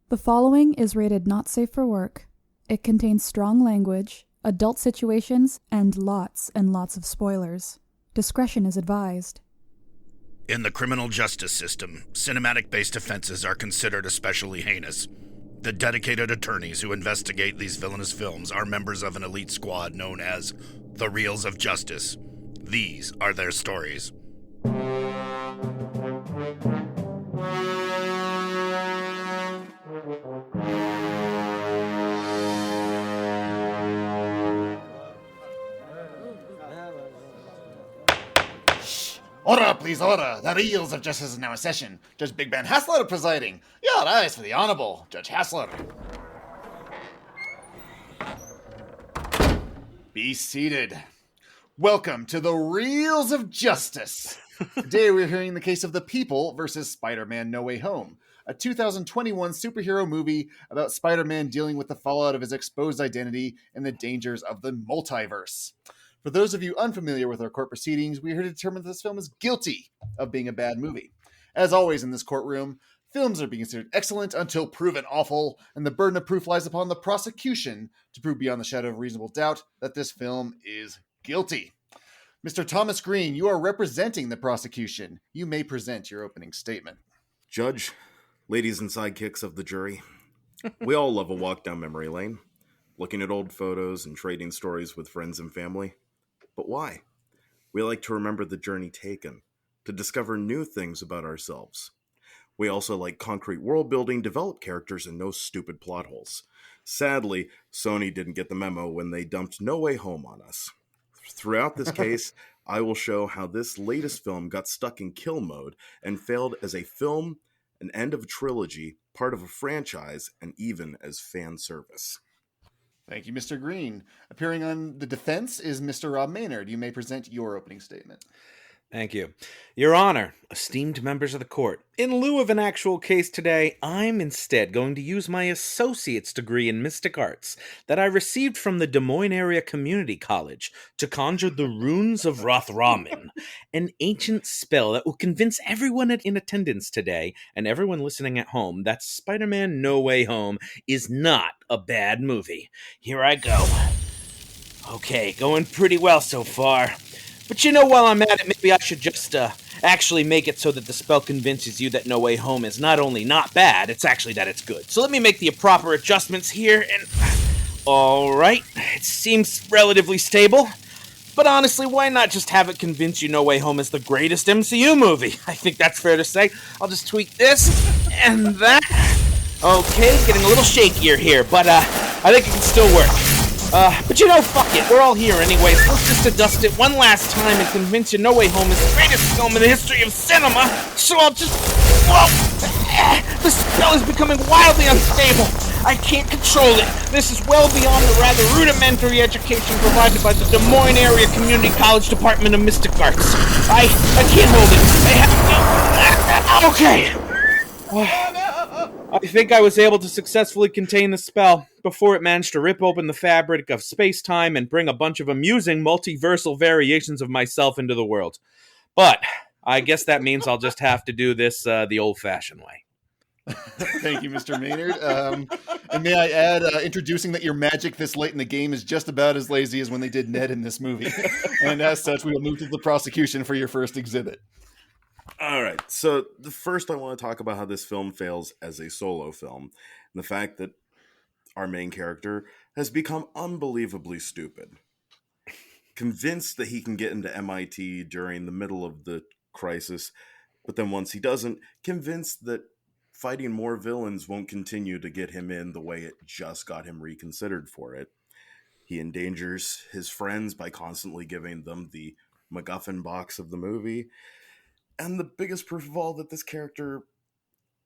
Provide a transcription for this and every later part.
The following is rated not safe for work. It contains strong language, adult situations, and lots of spoilers. Discretion is advised. In the criminal justice system, cinematic-based offenses are considered especially heinous. The dedicated attorneys who investigate these villainous films are members of an elite squad known as the Reels of Justice. These are their stories. Order, please, order. The Reels of Justice is now in session. Judge Big Ben Haslar presiding. Your eyes for the Honorable Judge Haslar. Be seated. Welcome to the Reels of Justice. Today we're hearing the case of The People versus Spider-Man No Way Home, a 2021 superhero movie about Spider-Man dealing with the fallout of his exposed identity and the dangers of the multiverse. For those of you unfamiliar with our court proceedings, we are here to determine that this film is guilty of being a bad movie. As always in this courtroom, films are being considered excellent until proven awful, and the burden of proof lies upon the prosecution to prove beyond the shadow of reasonable doubt that this film is guilty. Mr. Thomas Greene, you are representing the prosecution. You may present your opening statement. Judge, ladies and sidekicks of the jury, we all love a walk down memory lane, looking at old photos and trading stories with friends and family. But why? We like to remember the journey taken, to discover new things about ourselves. We also like concrete world building, developed characters, and no stupid plot holes. Sadly, Sony didn't get the memo when they dumped No Way Home on us. Throughout this case, I will show how this latest film got stuck in kill mode and failed as a film, an end of a trilogy, part of a franchise, and even as fan service. Thank you, Mr. Greene. Appearing on the defense is Mr. Rob Maynard. You may present your opening statement. Thank you. Your Honor, esteemed members of the court, in lieu of an actual case today, I'm instead going to use my associate's degree in mystic arts that I received from the Des Moines Area Community College to conjure the runes of Rothramen, an ancient spell that will convince everyone in attendance today and everyone listening at home that Spider-Man No Way Home is not a bad movie. Here I go. Okay, going pretty well so far. But you know, while I'm at it, maybe I should just actually make it so that the spell convinces you that No Way Home is not only not bad, it's actually that it's good. So let me make the proper adjustments here, and... Alright, it seems relatively stable. But honestly, why not just have it convince you No Way Home is the greatest MCU movie? I think that's fair to say. I'll just tweak this, and that... Okay, getting a little shakier here, but I think it can still work. But you know, fuck it, we're all here anyways. Let's just adjust it one last time and convince you No Way Home is the greatest film in the history of cinema. So I'll just... Whoa! The spell is becoming wildly unstable. I can't control it. This is well beyond the rather rudimentary education provided by the Des Moines Area Community College Department of Mystic Arts. I can't hold it. I have to... Okay. I think I was able to successfully contain the spell before it managed to rip open the fabric of space-time and bring a bunch of amusing multiversal variations of myself into the world. But I guess that means I'll just have to do this the old-fashioned way. Thank you, Mr. Maynard. And may I add, introducing that your magic this late in the game is just about as lazy as when they did Ned in this movie. And as such, we will move to the prosecution for your first exhibit. All right, so the first I want to talk about how this film fails as a solo film, and the fact that our main character has become unbelievably stupid. Convinced that he can get into MIT during the middle of the crisis, but then once he doesn't, convinced that fighting more villains won't continue to get him in the way it just got him reconsidered for it. He endangers his friends by constantly giving them the MacGuffin box of the movie. And the biggest proof of all that this character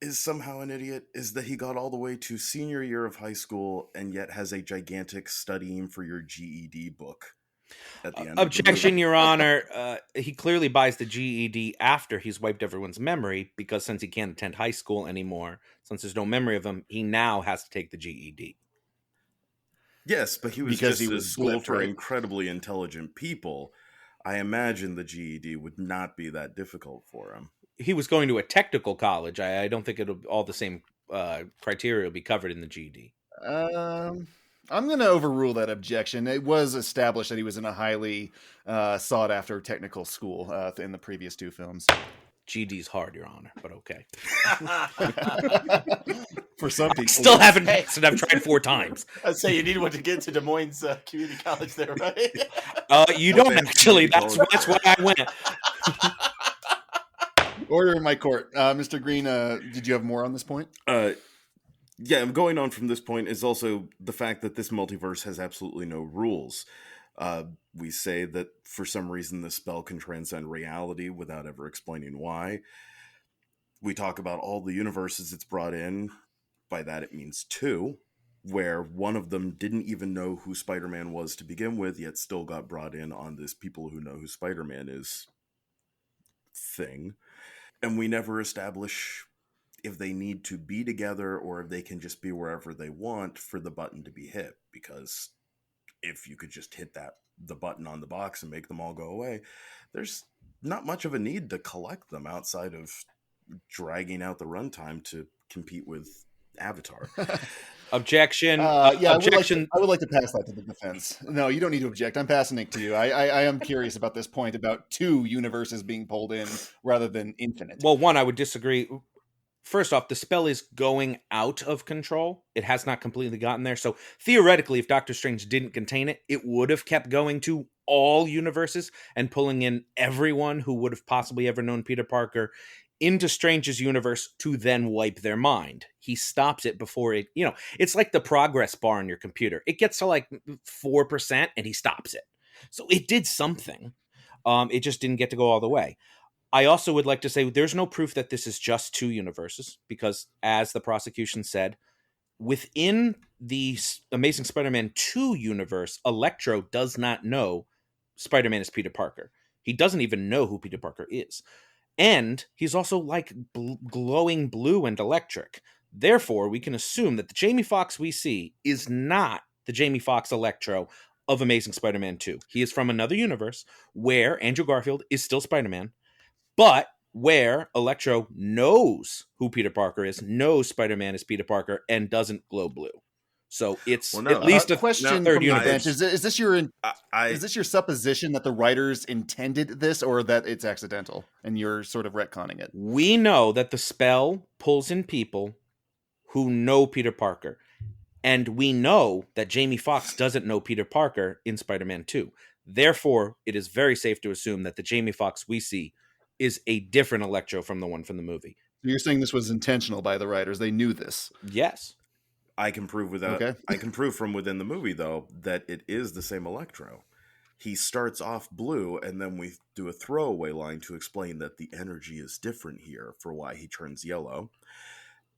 is somehow an idiot is that he got all the way to senior year of high school and yet has a gigantic studying for your GED book at the end. Objection, Your Honor. He clearly buys the GED after he's wiped everyone's memory because since he can't attend high school anymore, since there's no memory of him, he now has to take the GED. Yes, but he was a school for incredibly intelligent people. I imagine the GED would not be that difficult for him. He was going to a technical college. I don't think it'll all the same criteria will be covered in the GD. I'm going to overrule that objection. It was established that he was in a highly sought after technical school in the previous 2 films. GD's hard, Your Honor, but okay. For some people. Still haven't passed it. I've tried 4 times. I'd say you need one to get into Des Moines Community College there, right? You don't actually. That's why I went. Order in my court. Mr. Greene, did you have more on this point? Yeah, going on from this point is also the fact that this multiverse has absolutely no rules. We say that for some reason the spell can transcend reality without ever explaining why. We talk about all the universes it's brought in. By that it means 2, where one of them didn't even know who Spider-Man was to begin with, yet still got brought in on this people who know who Spider-Man is thing. And we never establish if they need to be together or if they can just be wherever they want for the button to be hit. Because if you could just hit the button on the box and make them all go away, there's not much of a need to collect them outside of dragging out the runtime to compete with Avatar. Objection. Objection. I would like to pass that to the defense. No, you don't need to object. I'm passing it to you. I am curious about this point about 2 universes being pulled in rather than infinite. Well, one, I would disagree. First off, the spell is going out of control. It has not completely gotten there. So theoretically, if Doctor Strange didn't contain it, it would have kept going to all universes and pulling in everyone who would have possibly ever known Peter Parker into Strange's universe to then wipe their mind. He stops it before it, it's like the progress bar on your computer. It gets to like 4% and he stops it. So it did something. It just didn't get to go all the way. I also would like to say there's no proof that this is just 2 universes because, as the prosecution said, within the Amazing Spider-Man 2 universe, Electro does not know Spider-Man is Peter Parker. He doesn't even know who Peter Parker is. And he's also like glowing blue and electric. Therefore, we can assume that the Jamie Foxx we see is not the Jamie Foxx Electro of Amazing Spider-Man 2. He is from another universe where Andrew Garfield is still Spider-Man, but where Electro knows who Peter Parker is, knows Spider-Man is Peter Parker, and doesn't glow blue. So it's at least a question third from universe. the bench. Is this your supposition that the writers intended this, or that it's accidental and you're sort of retconning it? We know that the spell pulls in people who know Peter Parker. And we know that Jamie Foxx doesn't know Peter Parker in Spider-Man 2. Therefore, it is very safe to assume that the Jamie Foxx we see is a different Electro from the one from the movie. So you're saying this was intentional by the writers. They knew this. Yes. I can prove I can prove from within the movie, though, that it is the same Electro. He starts off blue, and then we do a throwaway line to explain that the energy is different here for why he turns yellow.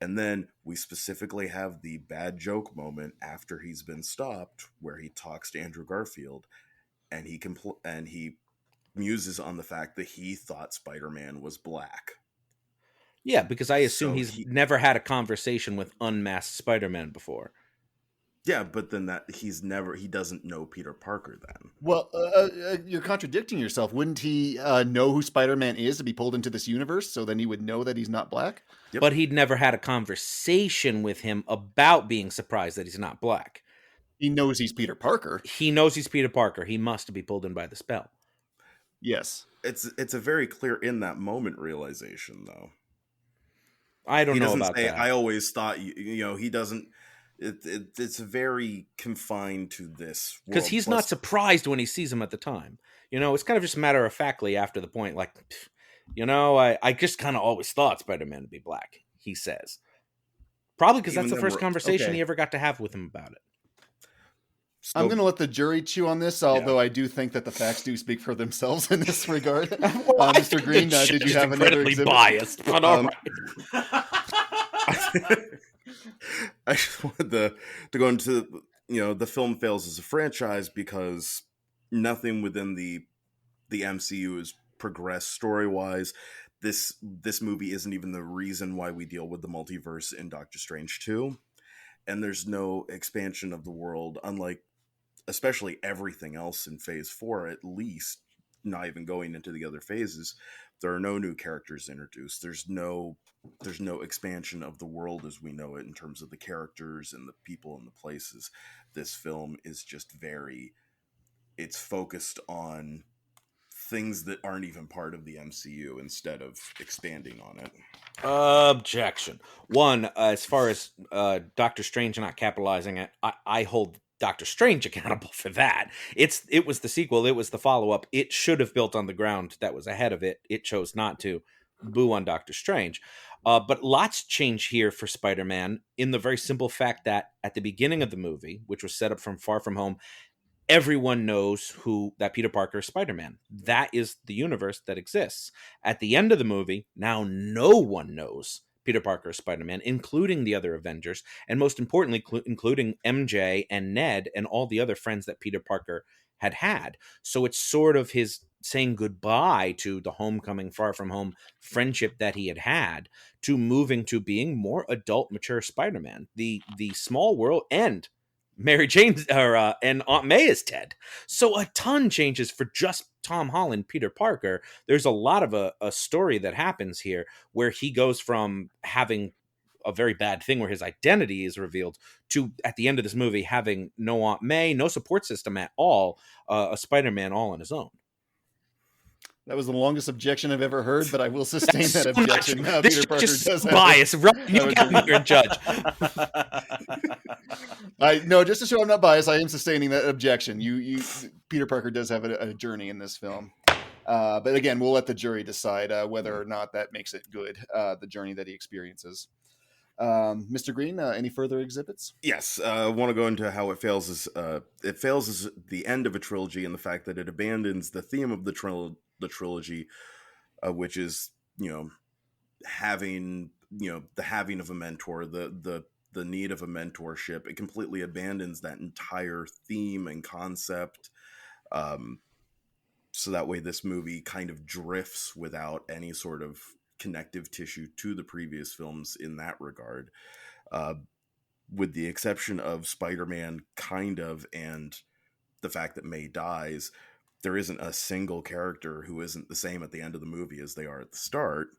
And then we specifically have the bad joke moment after he's been stopped, where he talks to Andrew Garfield, and he muses on the fact that he thought Spider-Man was black. Yeah, because I assume he's never had a conversation with unmasked Spider-Man before. Yeah, but then he doesn't know Peter Parker then. Well, you're contradicting yourself. Wouldn't he know who Spider-Man is to be pulled into this universe? So then he would know that he's not black? Yep. But he'd never had a conversation with him about being surprised that he's not black. He knows he's Peter Parker. He knows he's Peter Parker. He must be pulled in by the spell. Yes. It's a very clear in that moment realization, though. I don't know about that. I always thought, he doesn't. It's very confined to this world. Because he's not surprised when he sees him at the time. It's kind of just matter of factly after the point, like, I just kind of always thought Spider-Man would be black, he says. Probably because that's the first conversation he ever got to have with him about it. I'm going to let the jury chew on this, although I do think that the facts do speak for themselves in this regard. Mr. Greene, did you have another exhibit? Biased, but all right. I just wanted to go into, the film fails as a franchise because nothing within the MCU has progressed story-wise. This movie isn't even the reason why we deal with the multiverse in Doctor Strange 2. And there's no expansion of the world, unlike especially everything else in Phase 4, at least, not even going into the other phases, there are no new characters introduced. There's no expansion of the world as we know it in terms of the characters and the people and the places. This film is just it's focused on things that aren't even part of the MCU instead of expanding on it. Objection. One, as far as Doctor Strange not capitalizing it, I hold Doctor Strange accountable for that. It was the sequel. It was the follow-up. It should have built on the ground that was ahead of it. It chose not to. Boo on Doctor Strange. But lots change here for Spider-Man in the very simple fact that at the beginning of the movie, which was set up from Far From Home, everyone knows that Peter Parker is Spider-Man. That is the universe that exists. At the end of the movie, now no one knows Peter Parker is Spider-Man, including the other Avengers, and most importantly, including MJ and Ned and all the other friends that Peter Parker had. So it's sort of his saying goodbye to the homecoming, Far From Home friendship that he had to moving to being more adult, mature Spider-Man. The small world and Mary Jane and Aunt May is dead. So a ton changes for just Tom Holland, Peter Parker. There's a lot of a story that happens here where he goes from having a very bad thing where his identity is revealed to, at the end of this movie, having no Aunt May, no support system at all, a Spider-Man all on his own. That was the longest objection I've ever heard, but I will sustain that objection. Peter Parker does bias, right? You got me here, Judge. No, just to show I'm not biased, I am sustaining that objection. Peter Parker does have a journey in this film, but again, we'll let the jury decide whether or not that makes it good. The journey that he experiences. Mr. Greene, any further exhibits? Yes, I want to go into how it fails as the end of a trilogy, and the fact that it abandons the theme of the trilogy, which is having the having of a mentor, the need of a mentorship. It completely abandons that entire theme and concept. So that way, this movie kind of drifts without any sort of connective tissue to the previous films in that regard, with the exception of Spider-Man, kind of, and the fact that May dies. There isn't a single character who isn't the same at the end of the movie as they are at the start.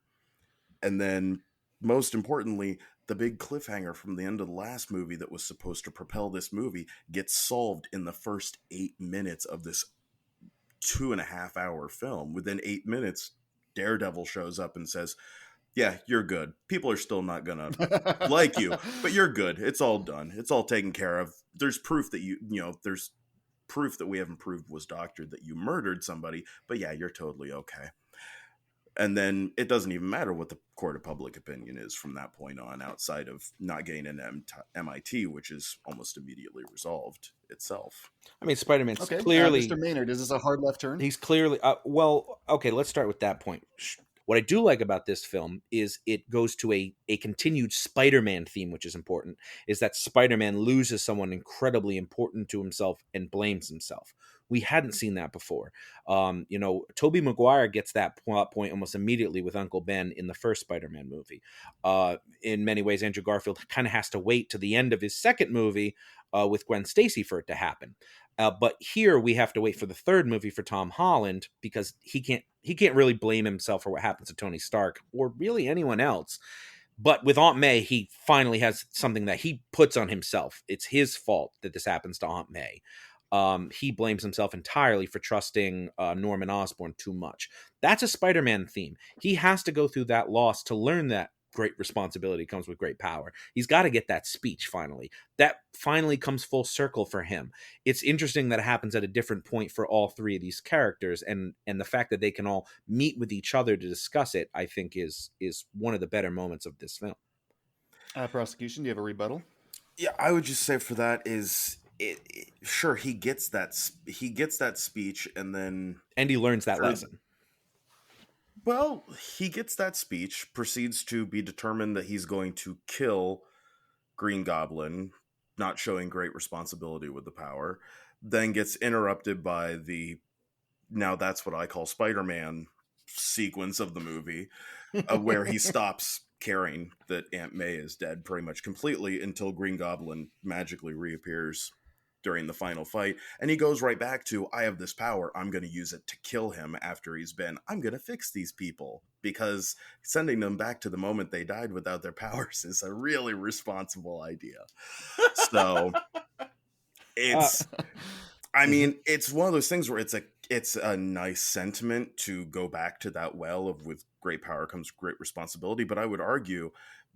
And then, most importantly, the big cliffhanger from the end of the last movie that was supposed to propel this movie gets solved in the first 8 minutes of this 2.5 hour film. Within 8 minutes, Daredevil shows up and says, yeah, you're good. People are still not gonna like you, but you're good. It's all done. It's all taken care of. There's proof that there's proof that we haven't proved was doctored that you murdered somebody, but yeah, you're totally okay. And then it doesn't even matter what the court of public opinion is from that point on, outside of not getting an MIT, which is almost immediately resolved itself. I mean, Spider-Man's clearly... Mr. Maynard, is this a hard left turn? He's clearly... well, okay, let's start with that point. What I do like about this film is it goes to a continued Spider-Man theme, which is important, is that Spider-Man loses someone incredibly important to himself and blames himself. We hadn't seen that before. Tobey Maguire gets that plot point almost immediately with Uncle Ben in the first Spider-Man movie. In many ways, Andrew Garfield kind of has to wait to the end of his second movie with Gwen Stacy for it to happen. But here we have to wait for the third movie for Tom Holland because he can't really blame himself for what happens to Tony Stark or really anyone else. But with Aunt May, he finally has something that he puts on himself. It's his fault that this happens to Aunt May. He blames himself entirely for trusting Norman Osborn too much. That's a Spider-Man theme. He has to go through that loss to learn that great responsibility comes with great power. He's got to get that speech finally. That finally comes full circle for him. It's interesting that it happens at a different point for all three of these characters, and the fact that they can all meet with each other to discuss it, I think, is one of the better moments of this film. Prosecution, do you have a rebuttal? Yeah, I would just say for that is sure he gets that speech and he learns that lesson. Well, he gets that speech, proceeds to be determined that he's going to kill Green Goblin, not showing great responsibility with the power, then gets interrupted by now that's what I call Spider-Man sequence of the movie, where he stops caring that Aunt May is dead pretty much completely until Green Goblin magically reappears during the final fight. And he goes right back to, I have this power. I'm going to use it to kill him after I'm going to fix these people, because sending them back to the moment they died without their powers is a really responsible idea. So it's, I mean, it's one of those things where it's a nice sentiment to go back to that well of with great power comes great responsibility. But I would argue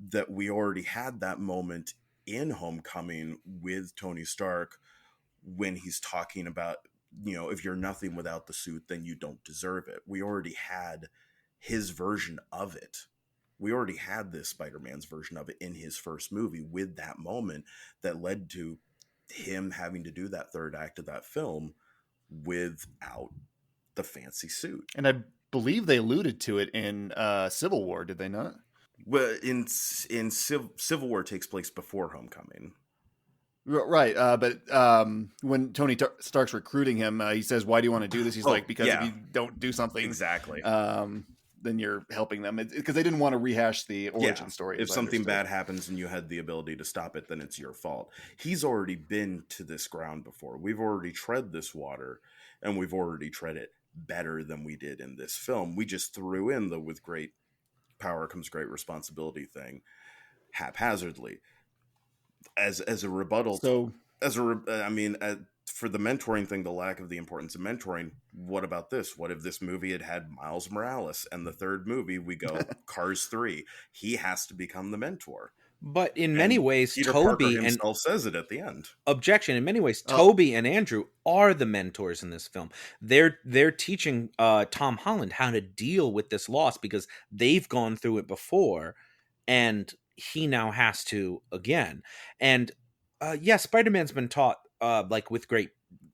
that we already had that moment in Homecoming with Tony Stark when he's talking about, if you're nothing without the suit, then you don't deserve it. We already had his version of it. We already had this Spider-Man's version of it in his first movie, with that moment that led to him having to do that third act of that film without the fancy suit. And I believe they alluded to it in Civil War, did they not? Well, in Civil War takes place before Homecoming. Right, but when Tony Stark's recruiting him, he says, "Why do you want to do this?" He's like, "Because if you don't do something, exactly, then you're helping them." Because they didn't want to rehash the origin story. If something bad happens and you had the ability to stop it, then it's your fault. He's already been to this ground before. We've already tread this water, and we've already tread it better than we did in this film. We just threw in the with great power comes great responsibility thing haphazardly. As a rebuttal, for the mentoring thing, the lack of the importance of mentoring, what about this? What if this movie had Miles Morales, and the third movie we go Cars 3? He has to become the mentor. But in many ways, Peter Toby Parker himself says it at the end. Objection. In many ways, Toby and Andrew are the mentors in this film. They're teaching Tom Holland how to deal with this loss, because they've gone through it before, and he now has to again. And Spider-Man's been taught with great,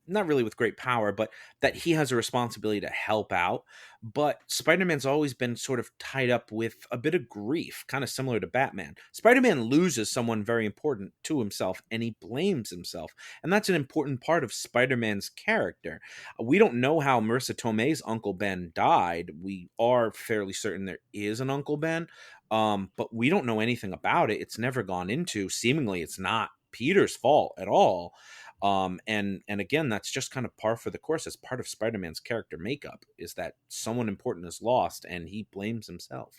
not really with great power, but that he has a responsibility to help out. But Spider-Man's always been sort of tied up with a bit of grief, kind of similar to Batman. Spider-Man loses someone very important to himself, and he blames himself. And that's an important part of Spider-Man's character. We don't know how Marissa Tomei's Uncle Ben died. We are fairly certain there is an Uncle Ben, but we don't know anything about it. It's never gone into. Seemingly, it's not Peter's fault at all. And again, that's just kind of par for the course as part of Spider-Man's character makeup, is that someone important is lost and he blames himself.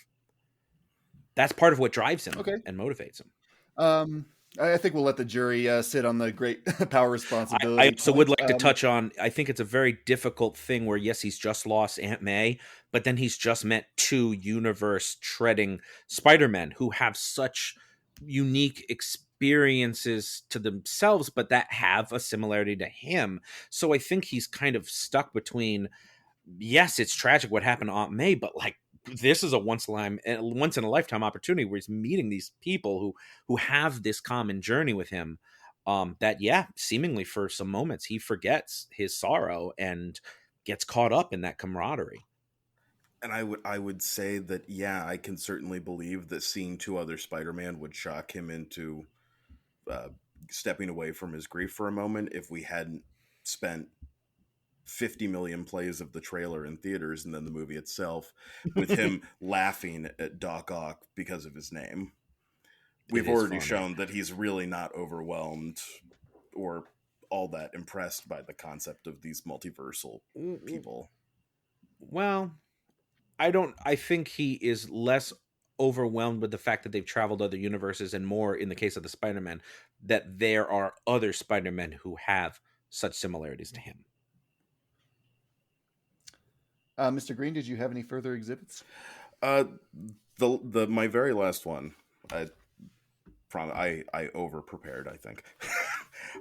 That's part of what drives him and motivates him. I think we'll let the jury sit on the great power responsibility. I also would like to touch on, I think it's a very difficult thing where, yes, he's just lost Aunt May, but then he's just met two universe treading Spider-Men who have such unique experiences to themselves, but that have a similarity to him. So I think he's kind of stuck between, yes, it's tragic what happened to Aunt May, but this is a once in a lifetime opportunity where he's meeting these people who have this common journey with him. Seemingly for some moments he forgets his sorrow and gets caught up in that camaraderie. And I would say that, I can certainly believe that seeing two other Spider-Man would shock him into stepping away from his grief for a moment if we hadn't spent 50 million plays of the trailer in theaters and then the movie itself with him laughing at Doc Ock because of his name. We've already shown that he's really not overwhelmed or all that impressed by the concept of these multiversal people. Well, I think he is less overwhelmed with the fact that they've traveled other universes, and more in the case of the Spider-Man, that there are other Spider-Men who have such similarities to him. Mr. Greene, did you have any further exhibits? My very last one, I over prepared, I think.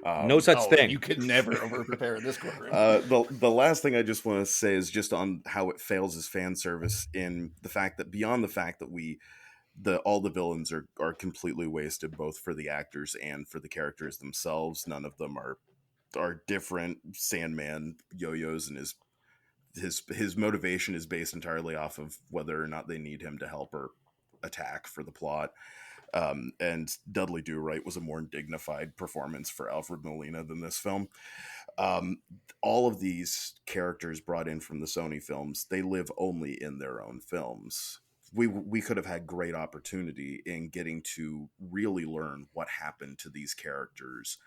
No such thing. You could never over prepare in this courtroom. The last thing I just want to say is just on how it fails as fan service, in the fact that beyond the fact that all the villains are completely wasted, both for the actors and for the characters themselves. None of them are different. Sandman yo-yos, and his motivation is based entirely off of whether or not they need him to help or attack for the plot. And Dudley Do-Right was a more dignified performance for Alfred Molina than this film. All of these characters brought in from the Sony films, they live only in their own films. We could have had great opportunity in getting to really learn what happened to these characters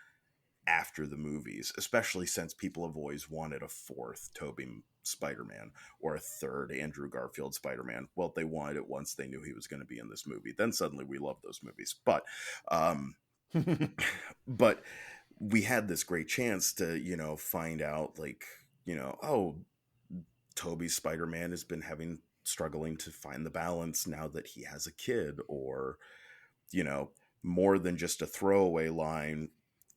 after the movies, especially since people have always wanted a fourth Tobey Spider-Man or a third Andrew Garfield Spider-Man. Well, they wanted it once they knew he was going to be in this movie. Then suddenly we love those movies. But but we had this great chance to, find out, like, oh, Tobey's Spider-Man has been struggling to find the balance now that he has a kid, or, more than just a throwaway line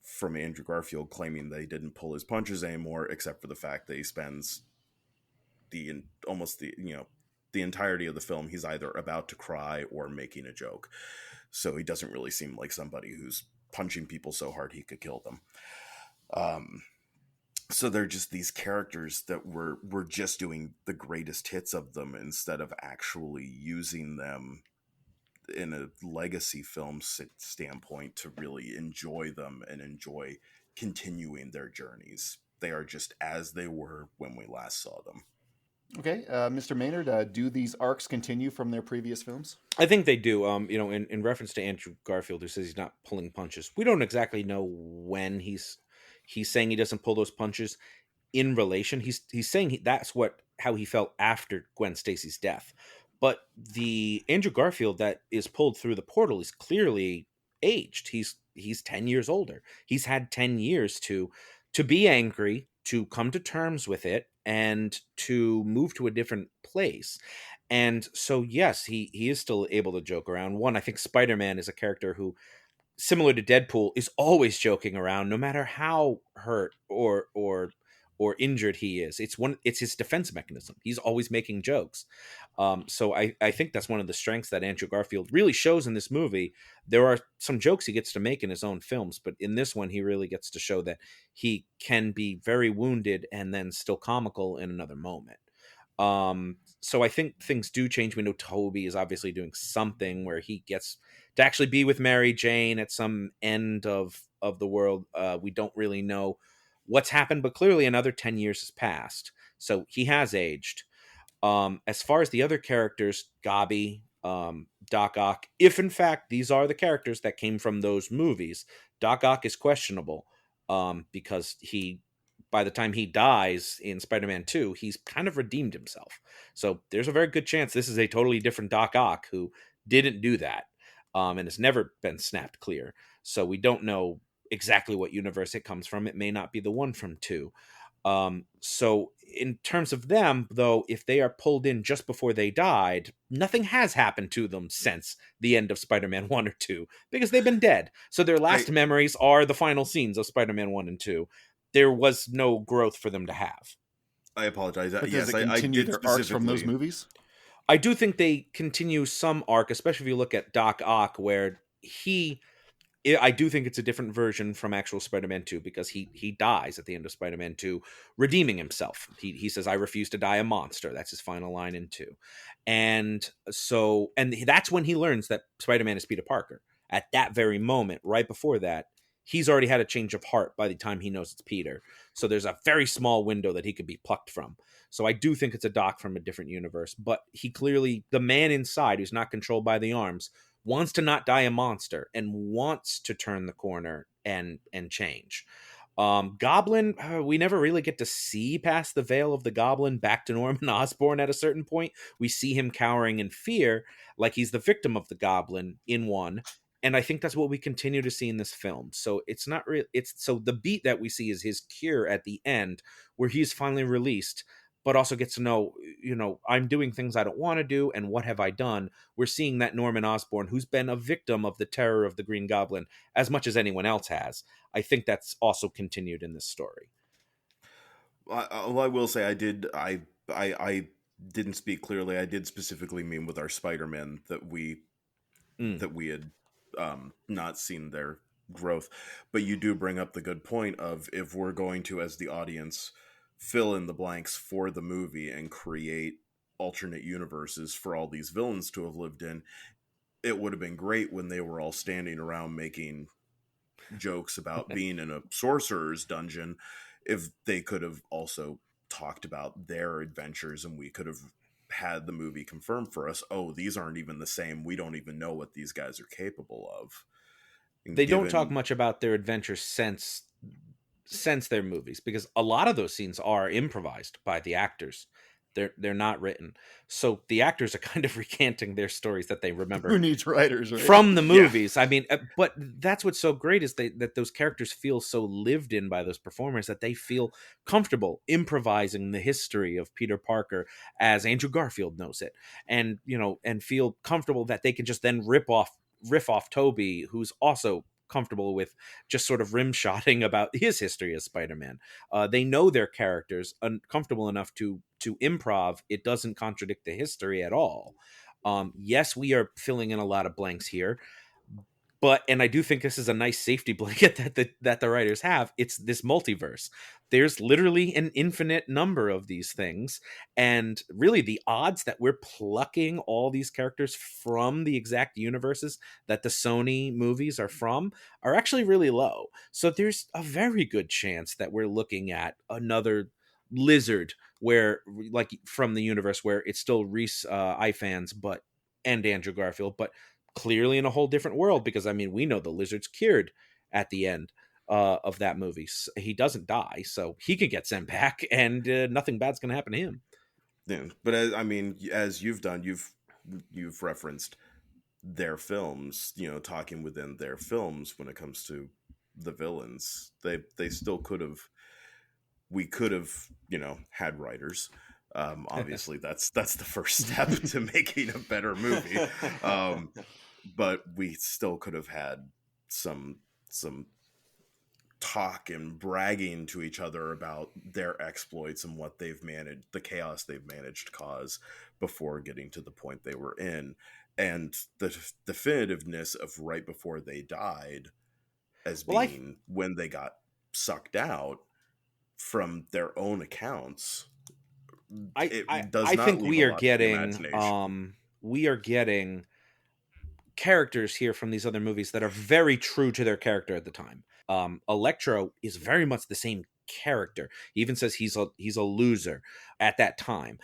from Andrew Garfield claiming that he didn't pull his punches anymore, except for the fact that he spends the entirety of the film, he's either about to cry or making a joke. So he doesn't really seem like somebody who's punching people so hard he could kill them. So they're just these characters that we're just doing the greatest hits of them instead of actually using them in a legacy film standpoint to really enjoy them and enjoy continuing their journeys. They are just as they were when we last saw them. Okay, Mr. Maynard, do these arcs continue from their previous films? I think they do. In reference to Andrew Garfield, who says he's not pulling punches, we don't exactly know when he's saying he doesn't pull those punches. In relation, he's saying that's how he felt after Gwen Stacy's death. But the Andrew Garfield that is pulled through the portal is clearly aged. He's 10 years older. He's had 10 years to be angry, to come to terms with it, and to move to a different place. And so, yes, he is still able to joke around. One, I think Spider-Man is a character who, similar to Deadpool, is always joking around, no matter how hurt or injured he is. It's his defense mechanism. He's always making jokes. So I think that's one of the strengths that Andrew Garfield really shows in this movie. There are some jokes he gets to make in his own films, but in this one, he really gets to show that he can be very wounded and then still comical in another moment. So I think things do change. We know Tobey is obviously doing something where he gets to actually be with Mary Jane at some end of the world. We don't really know what's happened, but clearly another 10 years has passed. So he has aged. As far as the other characters, Gabi, Doc Ock, if in fact these are the characters that came from those movies, Doc Ock is questionable because by the time he dies in Spider-Man 2, he's kind of redeemed himself. So there's a very good chance this is a totally different Doc Ock who didn't do that and has never been snapped clear. So we don't know exactly what universe it comes from. It may not be the one from 2. So in terms of them, though, if they are pulled in just before they died, nothing has happened to them since the end of Spider-Man 1 or 2, because they've been dead. So their last memories are the final scenes of Spider-Man 1 and 2. There was no growth for them to have. I apologize. But Yes, does it continue their arcs from those movies? I do think they continue some arc, especially if you look at Doc Ock, where I do think it's a different version from actual Spider-Man 2, because he dies at the end of Spider-Man 2, redeeming himself. He says, "I refuse to die a monster." That's his final line in 2. And that's when he learns that Spider-Man is Peter Parker. At that very moment, right before that, he's already had a change of heart by the time he knows it's Peter. So there's a very small window that he could be plucked from. So I do think it's a Doc from a different universe, but he clearly, the man inside who's not controlled by the arms, wants to not die a monster and wants to turn the corner and change. Goblin, we never really get to see past the veil of the Goblin back to Norman Osborn at a certain point. We see him cowering in fear, like he's the victim of the Goblin in 1. And I think that's what we continue to see in this film. So it's not real. So the beat that we see is his cure at the end, where he's finally released, but also gets to know, I'm doing things I don't want to do, and what have I done? We're seeing that Norman Osborn, who's been a victim of the terror of the Green Goblin as much as anyone else has. I think that's also continued in this story. I will say I didn't speak clearly. I did specifically mean with our Spider-Man that we had not seen their growth. But you do bring up the good point of, if we're going to, as the audience, fill in the blanks for the movie and create alternate universes for all these villains to have lived in, it would have been great when they were all standing around making jokes about being in a sorcerer's dungeon, if they could have also talked about their adventures, and we could have had the movie confirm for us, oh, these aren't even the same. We don't even know what these guys are capable of. They don't talk much about their adventures since sense they're movies, because a lot of those scenes are improvised by the actors. They're not written. So the actors are kind of recanting their stories that they remember Who needs writers, right? from the movies. I mean, but that's what's so great is that those characters feel so lived in by those performers that they feel comfortable improvising the history of Peter Parker as Andrew Garfield knows it, and and feel comfortable that they can just then riff off Toby, who's also comfortable with just sort of rim-shotting about his history as Spider-Man. They know their characters, comfortable enough to improv. It doesn't contradict the history at all. Yes, we are filling in a lot of blanks here, and I do think this is a nice safety blanket that the writers have. It's this multiverse. There's literally an infinite number of these things, and really the odds that we're plucking all these characters from the exact universes that the Sony movies are from are actually really low. So there's a very good chance that we're looking at another Lizard, where, like, from the universe where it's still Reese Ifans and Andrew Garfield, but clearly in a whole different world, because I mean, we know the Lizard's cured at the end of that movie. So he doesn't die, so he could get sent back, and nothing bad's gonna happen to him. Yeah, but as you've done, you've referenced their films, talking within their films when it comes to the villains. They still could have. We could have, had writers. Obviously, that's the first step to making a better movie. But we still could have had some talk and bragging to each other about their exploits and what they've managed, the chaos they've managed to cause before getting to the point they were in, and the definitiveness of right before they died as being when they got sucked out from their own accounts. I think we are getting characters here from these other movies that are very true to their character at the time. Electro is very much the same character. He even says he's a loser at that time.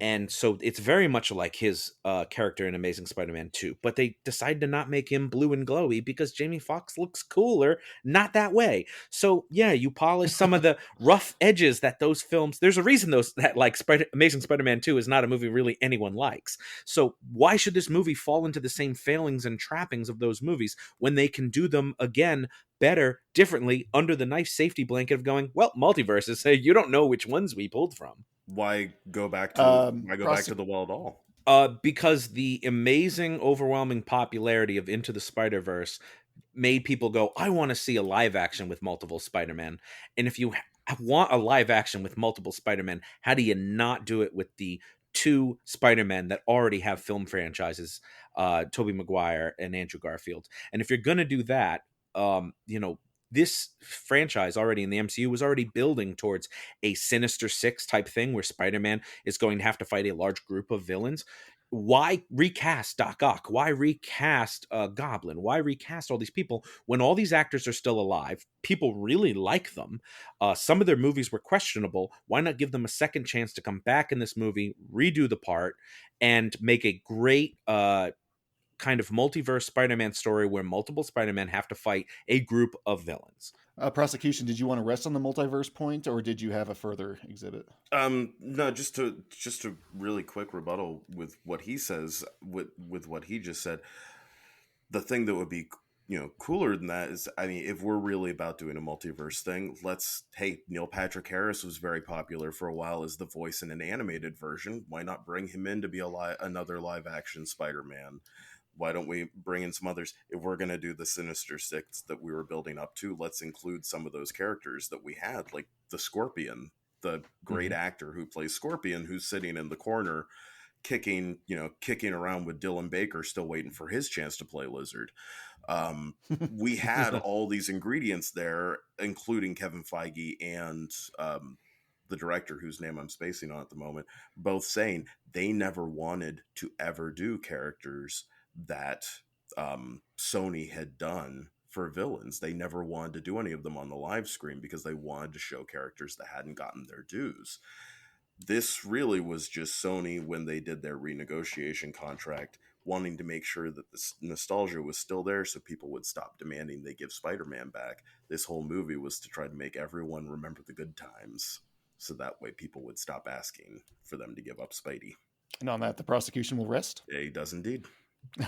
And so it's very much like his character in Amazing Spider-Man 2. But they decided to not make him blue and glowy because Jamie Foxx looks cooler not that way. So, yeah, you polish some of the rough edges that those films... There's a reason Amazing Spider-Man 2 is not a movie really anyone likes. So why should this movie fall into the same failings and trappings of those movies when they can do them again better, differently, under the nice safety blanket of going, well, multiverses, say you don't know which ones we pulled from. Why go back to the well at all? Because the amazing, overwhelming popularity of Into the Spider-Verse made people go, I want to see a live action with multiple Spider-Man. And if you want a live action with multiple Spider-Man, how do you not do it with the two Spider-Men that already have film franchises, Tobey Maguire and Andrew Garfield? And if you're going to do that, this franchise already in the MCU was already building towards a Sinister Six type thing where Spider-Man is going to have to fight a large group of villains. Why recast Doc Ock? Why recast Goblin? Why recast all these people when all these actors are still alive? People really like them. Some of their movies were questionable. Why not give them a second chance to come back in this movie, redo the part, and make a great kind of multiverse Spider-Man story where multiple Spider-Men have to fight a group of villains. Prosecution, did you want to rest on the multiverse point, or did you have a further exhibit? No, just to really quick rebuttal with what he says, with what he just said. The thing that would be cooler than that is, I mean, if we're really about doing a multiverse thing, Neil Patrick Harris was very popular for a while as the voice in an animated version. Why not bring him in to be another live action Spider-Man? Why don't we bring in some others? If we're going to do the Sinister Six that we were building up to, let's include some of those characters that we had, like the Scorpion, the great actor who plays Scorpion, who's sitting in the corner kicking around with Dylan Baker, still waiting for his chance to play Lizard. We had all these ingredients there, including Kevin Feige and the director, whose name I'm spacing on at the moment, both saying they never wanted to ever do characters that Sony had done for villains. They never wanted to do any of them on the live screen because they wanted to show characters that hadn't gotten their dues. This really was just Sony, when they did their renegotiation contract, wanting to make sure that this nostalgia was still there so people would stop demanding they give Spider-Man back. This whole movie was to try to make everyone remember the good times, so that way people would stop asking for them to give up Spidey. And on that, the prosecution will rest. He does indeed.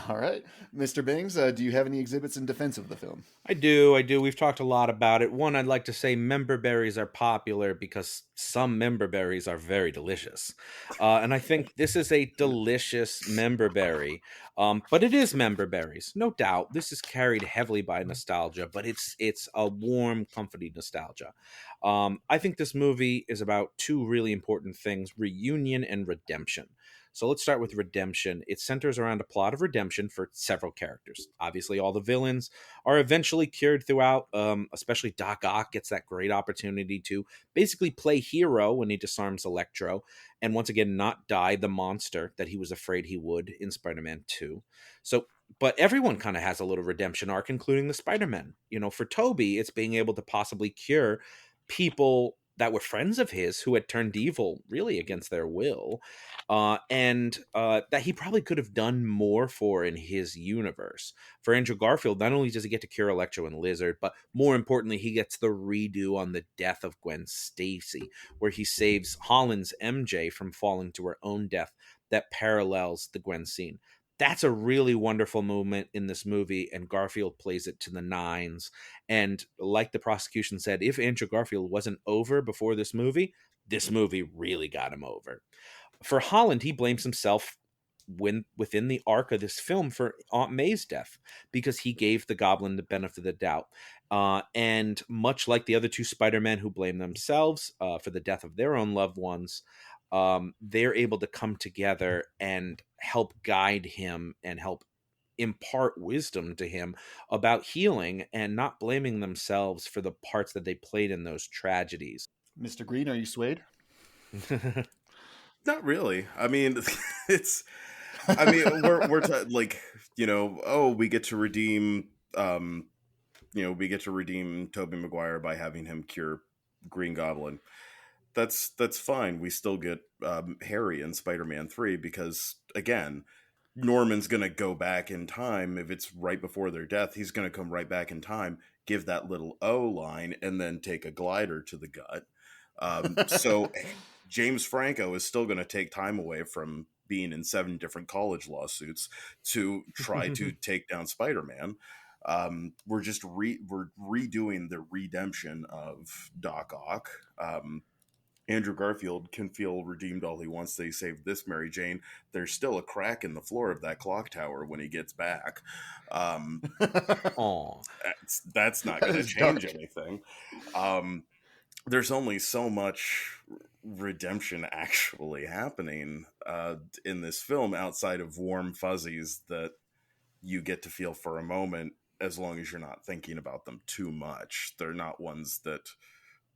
All right. Mr. Bangs, do you have any exhibits in defense of the film? I do. We've talked a lot about it. One, I'd like to say member berries are popular because some member berries are very delicious. And I think this is a delicious member berry. But it is member berries, no doubt. This is carried heavily by nostalgia, but it's a warm, comforting nostalgia. I think this movie is about two really important things: reunion and redemption. So let's start with redemption. It centers around a plot of redemption for several characters. Obviously, all the villains are eventually cured throughout, especially Doc Ock gets that great opportunity to basically play hero when he disarms Electro, and once again not die the monster that he was afraid he would in Spider-Man 2. So, but everyone kind of has a little redemption arc, including the Spider-Men. You know, for Toby, it's being able to possibly cure people that were friends of his who had turned evil really against their will, and that he probably could have done more for in his universe. For Andrew Garfield, not only does he get to cure Electro and Lizard, but more importantly, he gets the redo on the death of Gwen Stacy, where he saves Holland's MJ from falling to her own death that parallels the Gwen scene. That's a really wonderful moment in this movie, and Garfield plays it to the nines. And like the prosecution said, if Andrew Garfield wasn't over before this movie really got him over. For Holland, he blames himself within the arc of this film for Aunt May's death, because he gave the Goblin the benefit of the doubt. And much like the other two Spider-Men who blame themselves for the death of their own loved ones, they're able to come together and help guide him and help impart wisdom to him about healing and not blaming themselves for the parts that they played in those tragedies. Mr. Greene, are you swayed? Not really. I mean, we're like, you know, we get to redeem, Tobey Maguire by having him cure Green Goblin. That's fine. We still get Harry in Spider-Man 3 because, again, Norman's going to go back in time. If it's right before their death, he's going to come right back in time, give that little O line, and then take a glider to the gut. So James Franco is still going to take time away from being in 7 different college lawsuits to try to take down Spider-Man. We're just we're redoing the redemption of Doc Ock. Andrew Garfield can feel redeemed all he wants that he saved this Mary Jane. There's still a crack in the floor of that clock tower when he gets back. That's not going to change anything. There's only so much redemption actually happening in this film outside of warm fuzzies that you get to feel for a moment, as long as you're not thinking about them too much. They're not ones that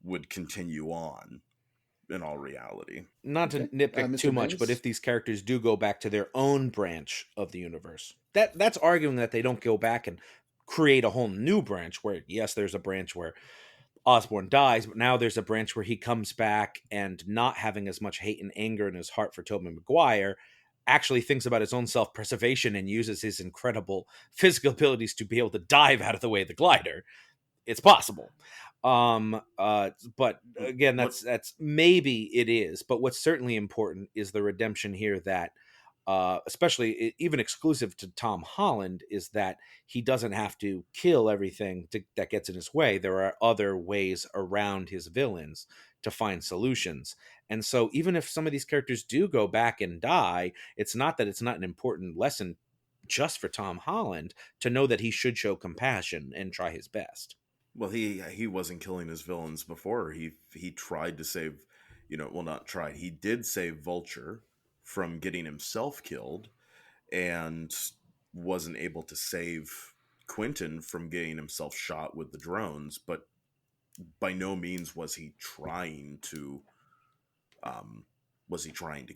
would continue on in all reality. Not to nitpick too much, but if these characters do go back to their own branch of the universe, that's arguing that they don't go back and create a whole new branch where, yes, there's a branch where Osborn dies, but now there's a branch where he comes back and, not having as much hate and anger in his heart for Tobey Maguire, actually thinks about his own self-preservation and uses his incredible physical abilities to be able to dive out of the way of the glider. It's possible. But again, that's maybe it is, but what's certainly important is the redemption here that, especially even exclusive to Tom Holland, is that he doesn't have to kill everything that gets in his way. There are other ways around his villains to find solutions. And so even if some of these characters do go back and die, it's not that it's not an important lesson just for Tom Holland to know that he should show compassion and try his best. Well, he wasn't killing his villains before. He tried to save, not tried. He did save Vulture from getting himself killed, and wasn't able to save Quentin from getting himself shot with the drones. But by no means was he trying to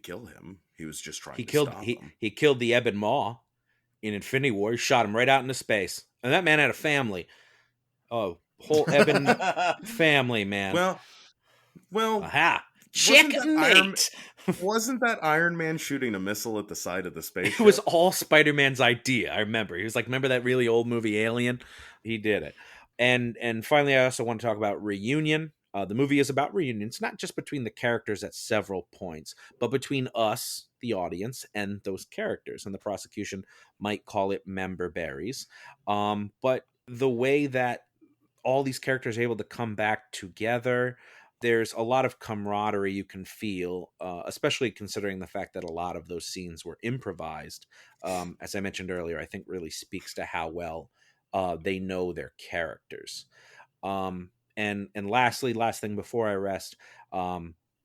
kill him. He was just trying to stop him. He killed the Ebon Maw in Infinity War. He shot him right out into space, and that man had a family. Oh, whole Ebon family, man. Well, aha. Checkmate! Wasn't that Iron Man shooting a missile at the side of the spaceship? It was all Spider-Man's idea. I remember. He was like, remember that really old movie Alien? He did it. And finally, I also want to talk about Reunion. The movie is about reunions, not just between the characters at several points, but between us, the audience, and those characters. And the prosecution might call it member berries. But the way that all these characters are able to come back together, there's a lot of camaraderie you can feel, especially considering the fact that a lot of those scenes were improvised. As I mentioned earlier, I think really speaks to how well they know their characters. And lastly, last thing before I rest,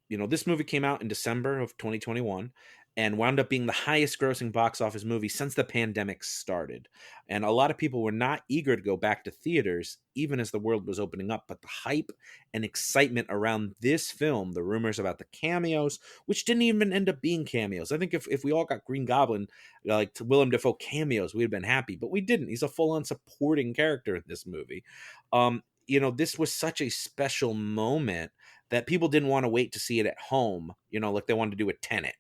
this movie came out in December of 2021 and wound up being the highest grossing box office movie since the pandemic started. And a lot of people were not eager to go back to theaters, even as the world was opening up. But the hype and excitement around this film, the rumors about the cameos, which didn't even end up being cameos. I think if we all got Green Goblin, like Willem Dafoe cameos, we'd have been happy. But we didn't. He's a full-on supporting character in this movie. This was such a special moment that people didn't want to wait to see it at home, like they wanted to do a Tenet.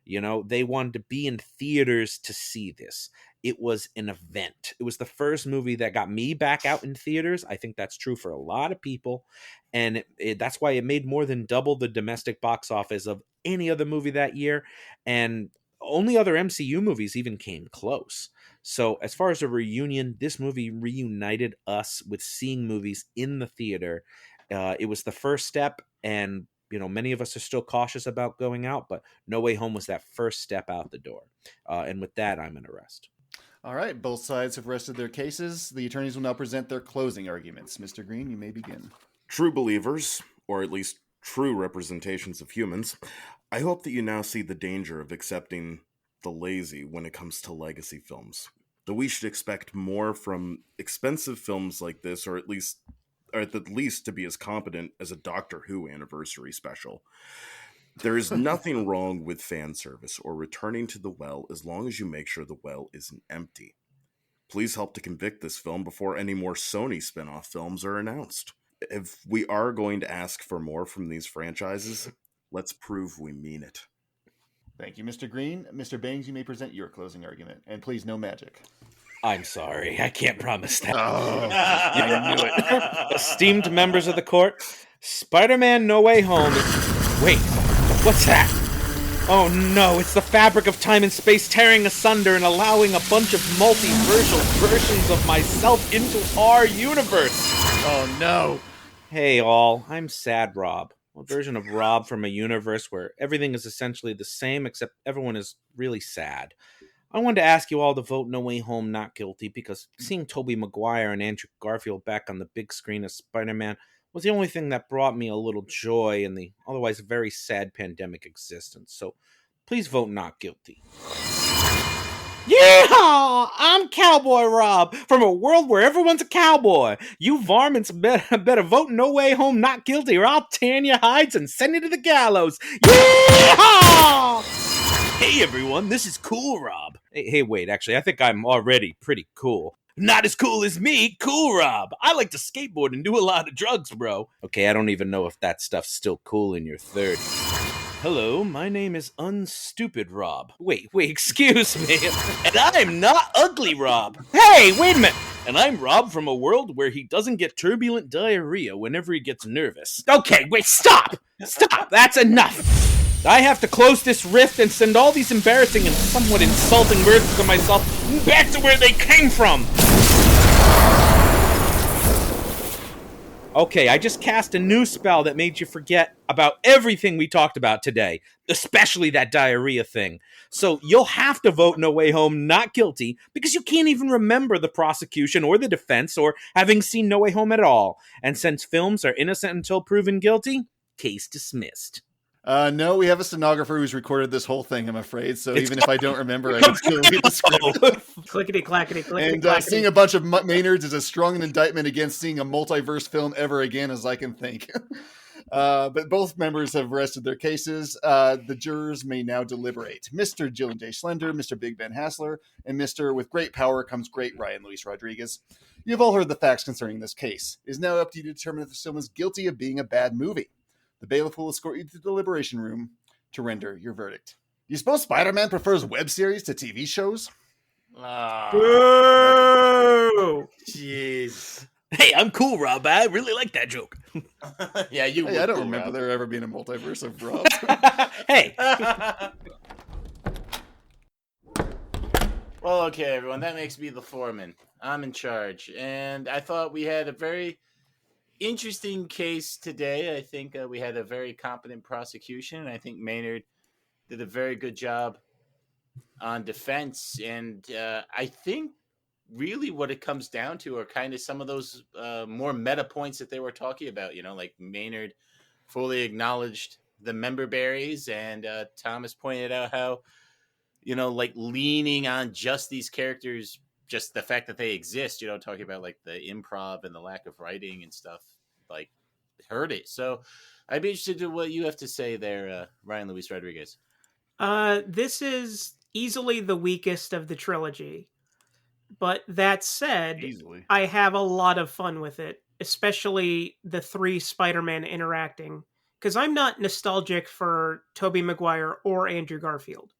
They wanted to be in theaters to see this. It was an event. It was the first movie that got me back out in theaters. I think that's true for a lot of people. And that's why it made more than double the domestic box office of any other movie that year. And only other MCU movies even came close. So as far as a reunion, this movie reunited us with seeing movies in the theater. It was the first step, and many of us are still cautious about going out, but No Way Home was that first step out the door. And with that, I'm going to rest. All right, both sides have rested their cases. The attorneys will now present their closing arguments. Mr. Greene, you may begin. True believers, or at least true representations of humans, I hope that you now see the danger of accepting the lazy when it comes to legacy films. That we should expect more from expensive films like this, or at least to be as competent as a Doctor Who anniversary special. There is nothing wrong with fan service or returning to the well as long as you make sure the well isn't empty. Please help to convict this film before any more Sony spin-off films are announced. If we are going to ask for more from these franchises, let's prove we mean it. Thank you, Mr. Greene. Mr. Bangs, you may present your closing argument. And please, no magic. I'm sorry. I can't promise that. Oh, I knew it. Esteemed members of the court, Spider-Man No Way Home. Wait, what's that? Oh no, it's the fabric of time and space tearing asunder and allowing a bunch of multiversal versions of myself into our universe. Oh no. Hey all, I'm Sad Rob. A version of Rob from a universe where everything is essentially the same except everyone is really sad. I wanted to ask you all to vote No Way Home not guilty because seeing Tobey Maguire and Andrew Garfield back on the big screen as Spider-Man was the only thing that brought me a little joy in the otherwise very sad pandemic existence. So please vote not guilty. Yeah, I'm Cowboy Rob from a world where everyone's a cowboy. You varmints better vote No Way Home not guilty or I'll tan your hides and send you to the gallows. Yeah! Hey everyone, this is Cool Rob. Hey, wait, actually, I think I'm already pretty cool. Not as cool as me, Cool Rob. I like to skateboard and do a lot of drugs, bro. Okay, I don't even know if that stuff's still cool in your 30s. Hello, my name is Unstupid Rob. Wait, excuse me. And I'm not Ugly Rob. Hey, wait a minute. And I'm Rob from a world where he doesn't get turbulent diarrhea whenever he gets nervous. Okay, wait, stop! Stop, that's enough. I have to close this rift and send all these embarrassing and somewhat insulting words to myself back to where they came from. Okay, I just cast a new spell that made you forget about everything we talked about today, especially that diarrhea thing. So you'll have to vote No Way Home not guilty because you can't even remember the prosecution or the defense or having seen No Way Home at all. And since films are innocent until proven guilty, case dismissed. No, we have a stenographer who's recorded this whole thing, I'm afraid. So even if I don't remember, I can still read the script. Clickety clackety clickety And clackety. seeing a bunch of Maynards is as strong an indictment against seeing a multiverse film ever again as I can think. But both members have rested their cases. The jurors may now deliberate. Mr. Jillian J. Schlender, Mr. Big Ben Haslar, and Mr. With Great Power Comes Great Ryan Luis Rodriguez. You have all heard the facts concerning this case. It is now up to you to determine if the film is guilty of being a bad movie. The bailiff will escort you to the deliberation room to render your verdict. Do you suppose Spider-Man prefers web series to TV shows? Boo! Jeez. Hey, I'm cool, Rob. I really like that joke. Yeah, you. Hey, I don't cool, remember Rob. there ever being a multiverse of Rob. Hey. Well, okay, everyone. That makes me the foreman. I'm in charge, and I thought we had a very interesting case today. I think we had a very competent prosecution, and I think Maynard did a very good job on defense. And I think really what it comes down to are kind of some of those more meta points that they were talking about. You know, like Maynard fully acknowledged the member berries, and Thomas pointed out how, you know, like leaning on just these characters, just the fact that they exist, you know, talking about like the improv and the lack of writing and stuff, like hurt it. So I'd be interested in what you have to say there, Ryan Luis Rodriguez. This is easily the weakest of the trilogy. But that said, Easily. I have a lot of fun with it, especially the three Spider-Man interacting. Because I'm not nostalgic for Tobey Maguire or Andrew Garfield.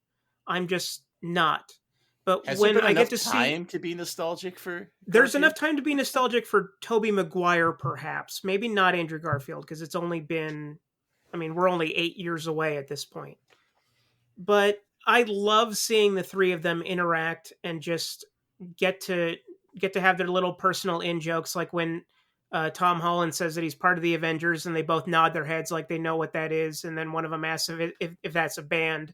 I'm just not. But Has when there been I enough get to time see, to be nostalgic for there's Garfield? enough time to be nostalgic for Tobey Maguire, perhaps. Maybe not Andrew Garfield, because it's only been, I mean, we're only 8 years away at this point. But I love seeing the three of them interact and just get to have their little personal in-jokes, like when Tom Holland says that he's part of the Avengers, and they both nod their heads like they know what that is, and then one of them asks if that's a band.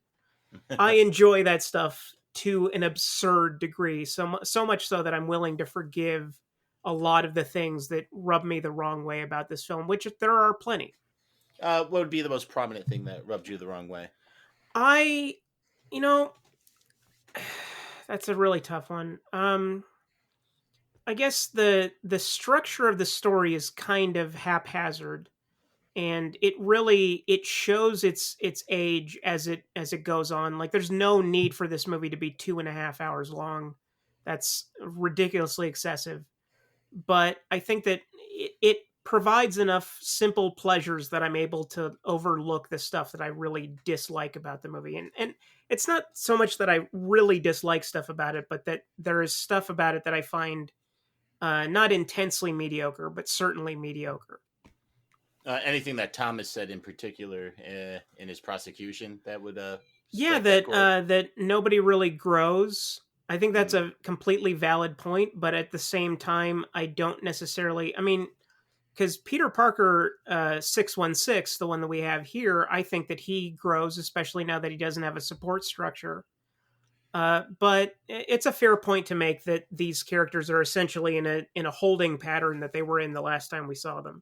I enjoy that stuff to an absurd degree, so much so that I'm willing to forgive a lot of the things that rub me the wrong way about this film, which there are plenty. What would be the most prominent thing that rubbed you the wrong way? You know, that's a really tough one. I guess the structure of the story is kind of haphazard, and it shows its age as it goes on. Like, there's no need for this movie to be 2.5 hours long. That's ridiculously excessive. But I think that it provides enough simple pleasures that I'm able to overlook the stuff that I really dislike about the movie. And it's not so much that I really dislike stuff about it, but that there is stuff about it that I find not intensely mediocre, but certainly mediocre. Anything that Thomas said in particular in his prosecution that would Yeah, strike chord? that nobody really grows. I think that's a completely valid point, but at the same time, I don't necessarily. I mean, because Peter Parker 616, the one that we have here, I think that he grows, especially now that he doesn't have a support structure. But it's a fair point to make that these characters are essentially in a holding pattern that they were in the last time we saw them.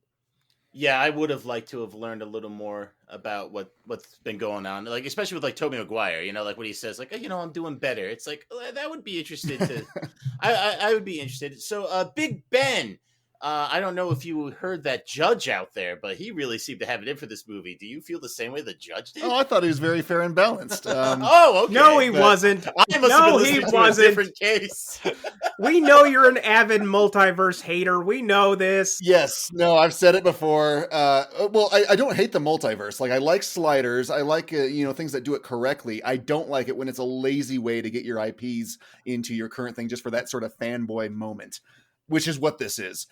Yeah, I would have liked to have learned a little more about what's been going on, like especially with like Tobey Maguire. You know, like when he says like, oh, you know, I'm doing better. It's like that would be interested to. I would be interested. So, Big Ben. I don't know if you heard that judge out there, but he really seemed to have it in for this movie. Do you feel the same way the judge did? Oh, I thought he was very fair and balanced. Oh, okay. No, he wasn't. I must have been listening to a different case. We know you're an avid multiverse hater. We know this. Yes, no, I've said it before. Well, I don't hate the multiverse. Like, I like sliders. I like things that do it correctly. I don't like it when it's a lazy way to get your IPs into your current thing just for that sort of fanboy moment, which is what this is.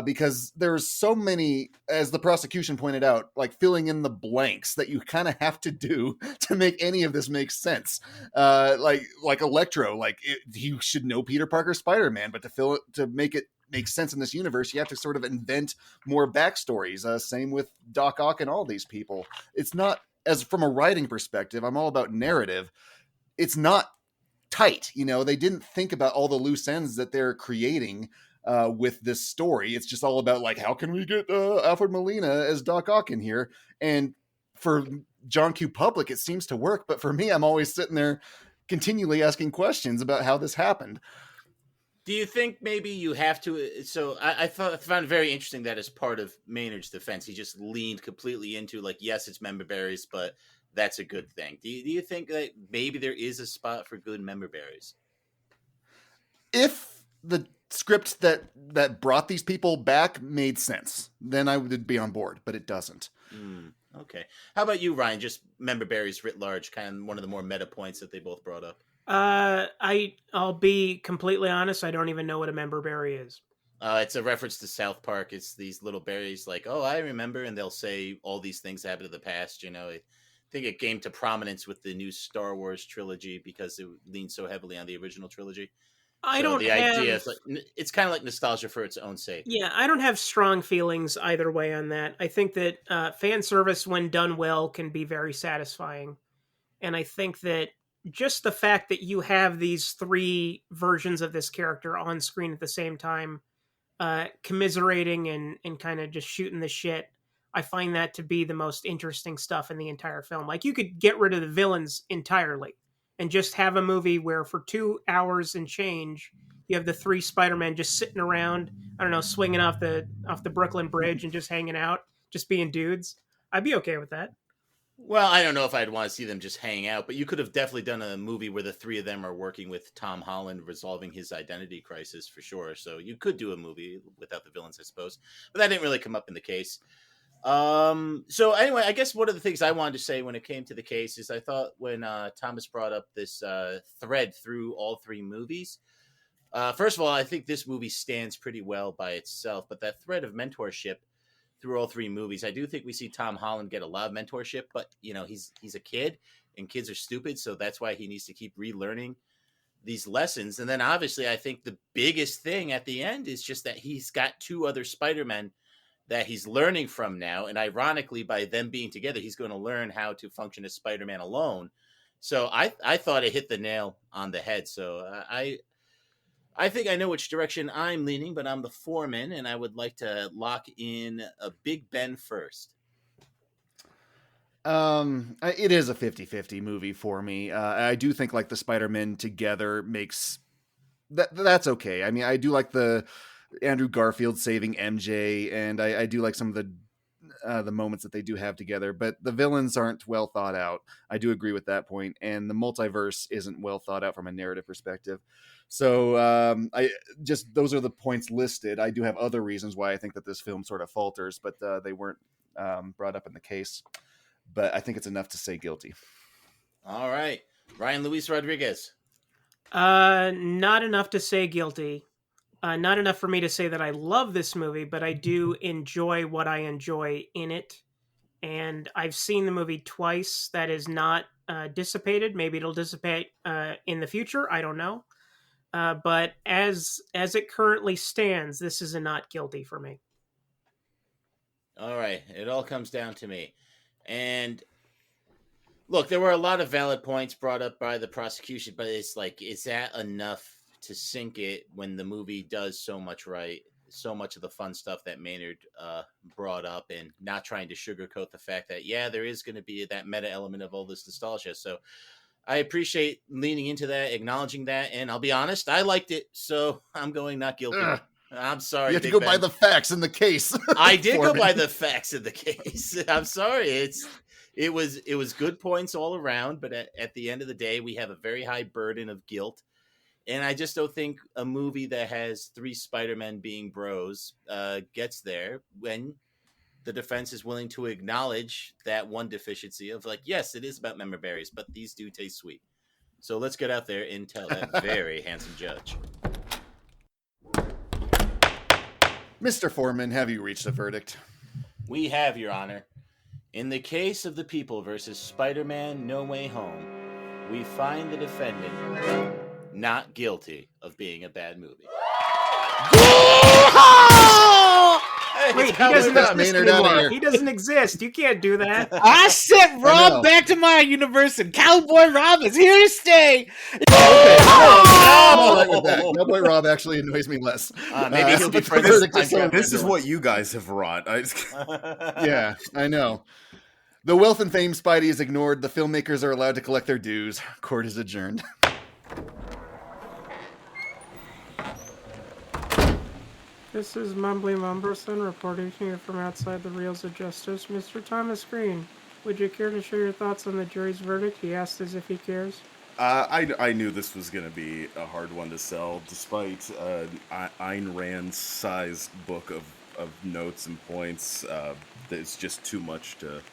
Because there's so many, as the prosecution pointed out, like filling in the blanks that you kind of have to do to make any of this make sense. Like Electro, you should know Peter Parker Spider-Man, but to make it make sense in this universe, you have to sort of invent more backstories. Same with Doc Ock and all these people. It's not, as from a writing perspective, I'm all about narrative. It's not tight. They didn't think about all the loose ends that they're creating with this story. It's just all about like, how can we get Alfred Molina as Doc Ock in here? And for John Q. Public, it seems to work. But for me, I'm always sitting there continually asking questions about how this happened. Do you think maybe you have to? So I found it very interesting that as part of Maynard's defense, he just leaned completely into like, yes, it's member berries, but that's a good thing. Do you think that maybe there is a spot for good member berries? If the script that brought these people back made sense, then I would be on board, but it doesn't. Okay. How about you, Ryan? Just member berries writ large, kind of one of the more meta points that they both brought up. I'll be completely honest. I don't even know what a member berry is. It's a reference to South Park. It's these little berries like, oh, I remember, and they'll say all these things that happened in the past. I think it came to prominence with the new Star Wars trilogy because it leaned so heavily on the original trilogy. Idea is it's kind of like nostalgia for its own sake. Yeah, I don't have strong feelings either way on that. I think that fan service, when done well, can be very satisfying. And I think that just the fact that you have these 3 versions of this character on screen at the same time, commiserating and kind of just shooting the shit, I find that to be the most interesting stuff in the entire film. Like, you could get rid of the villains entirely and just have a movie where for 2 hours and change, you have the 3 Spider-Men just sitting around, I don't know, swinging off the Brooklyn Bridge and just hanging out, just being dudes. I'd be okay with that. Well, I don't know if I'd want to see them just hang out, but you could have definitely done a movie where the 3 of them are working with Tom Holland resolving his identity crisis for sure. So you could do a movie without the villains, I suppose. But that didn't really come up in the case. So anyway, I guess one of the things I wanted to say when it came to the case is I thought when Thomas brought up this thread through all 3 movies, first of all, I think this movie stands pretty well by itself, but that thread of mentorship through all 3 movies, I do think we see Tom Holland get a lot of mentorship, but he's a kid and kids are stupid. So that's why he needs to keep relearning these lessons. And then obviously I think the biggest thing at the end is just that he's got 2 other Spider-Men that he's learning from now. And ironically, by them being together, he's going to learn how to function as Spider-Man alone. So I thought it hit the nail on the head. So I think I know which direction I'm leaning, but I'm the foreman, and I would like to lock in a Big Ben first. It is a 50-50 movie for me. I do think like the Spider-Men together makes that's okay. I mean, I do like the Andrew Garfield saving MJ, and I do like some of the moments that they do have together, but the villains aren't well thought out. I do agree with that point, and the multiverse isn't well thought out from a narrative perspective. So I just those are the points listed. I do have other reasons why I think that this film sort of falters, but they weren't brought up in the case. But I think it's enough to say guilty. All right, Ryan Luis Rodriguez. Not enough to say guilty. Not enough for me to say that I love this movie, but I do enjoy what I enjoy in it. And I've seen the movie twice. That is not dissipated. Maybe it'll dissipate in the future. I don't know. But as it currently stands, this is a not guilty for me. All right. It all comes down to me. And look, there were a lot of valid points brought up by the prosecution, but it's like, is that enough to sink it when the movie does so much right? So much of the fun stuff that Maynard brought up, and not trying to sugarcoat the fact that, yeah, there is going to be that meta element of all this nostalgia. So I appreciate leaning into that, acknowledging that, and I'll be honest, I liked it, so I'm going not guilty. I'm sorry. You have to go by the facts in the case. I did go by the facts in the case. I'm sorry. It was good points all around, but at the end of the day, we have a very high burden of guilt. And I just don't think a movie that has 3 Spider-Men being bros gets there when the defense is willing to acknowledge that one deficiency of like, yes, it is about member berries, but these do taste sweet. So let's get out there and tell that very handsome judge. Mr. Foreman, have you reached a verdict? We have, Your Honor. In the case of the People versus Spider-Man No Way Home, we find the defendant not guilty of being a bad movie. Wait, he doesn't exist anymore. He doesn't exist. You can't do that. I sent Rob back to my universe, and Cowboy Rob is here to stay. I'm all right with that. Cowboy Rob actually annoys me less. Maybe he'll be friends. This is what you guys have wrought. Yeah, I know. The wealth and fame Spidey is ignored. The filmmakers are allowed to collect their dues. Court is adjourned. This is Mumbly Mumberson reporting to you from outside the Reels of Justice. Mr. Thomas Greene, would you care to share your thoughts on the jury's verdict? He asked as if he cares. I knew this was going to be a hard one to sell, despite Ayn Rand's sized book of notes and points. It's just too much to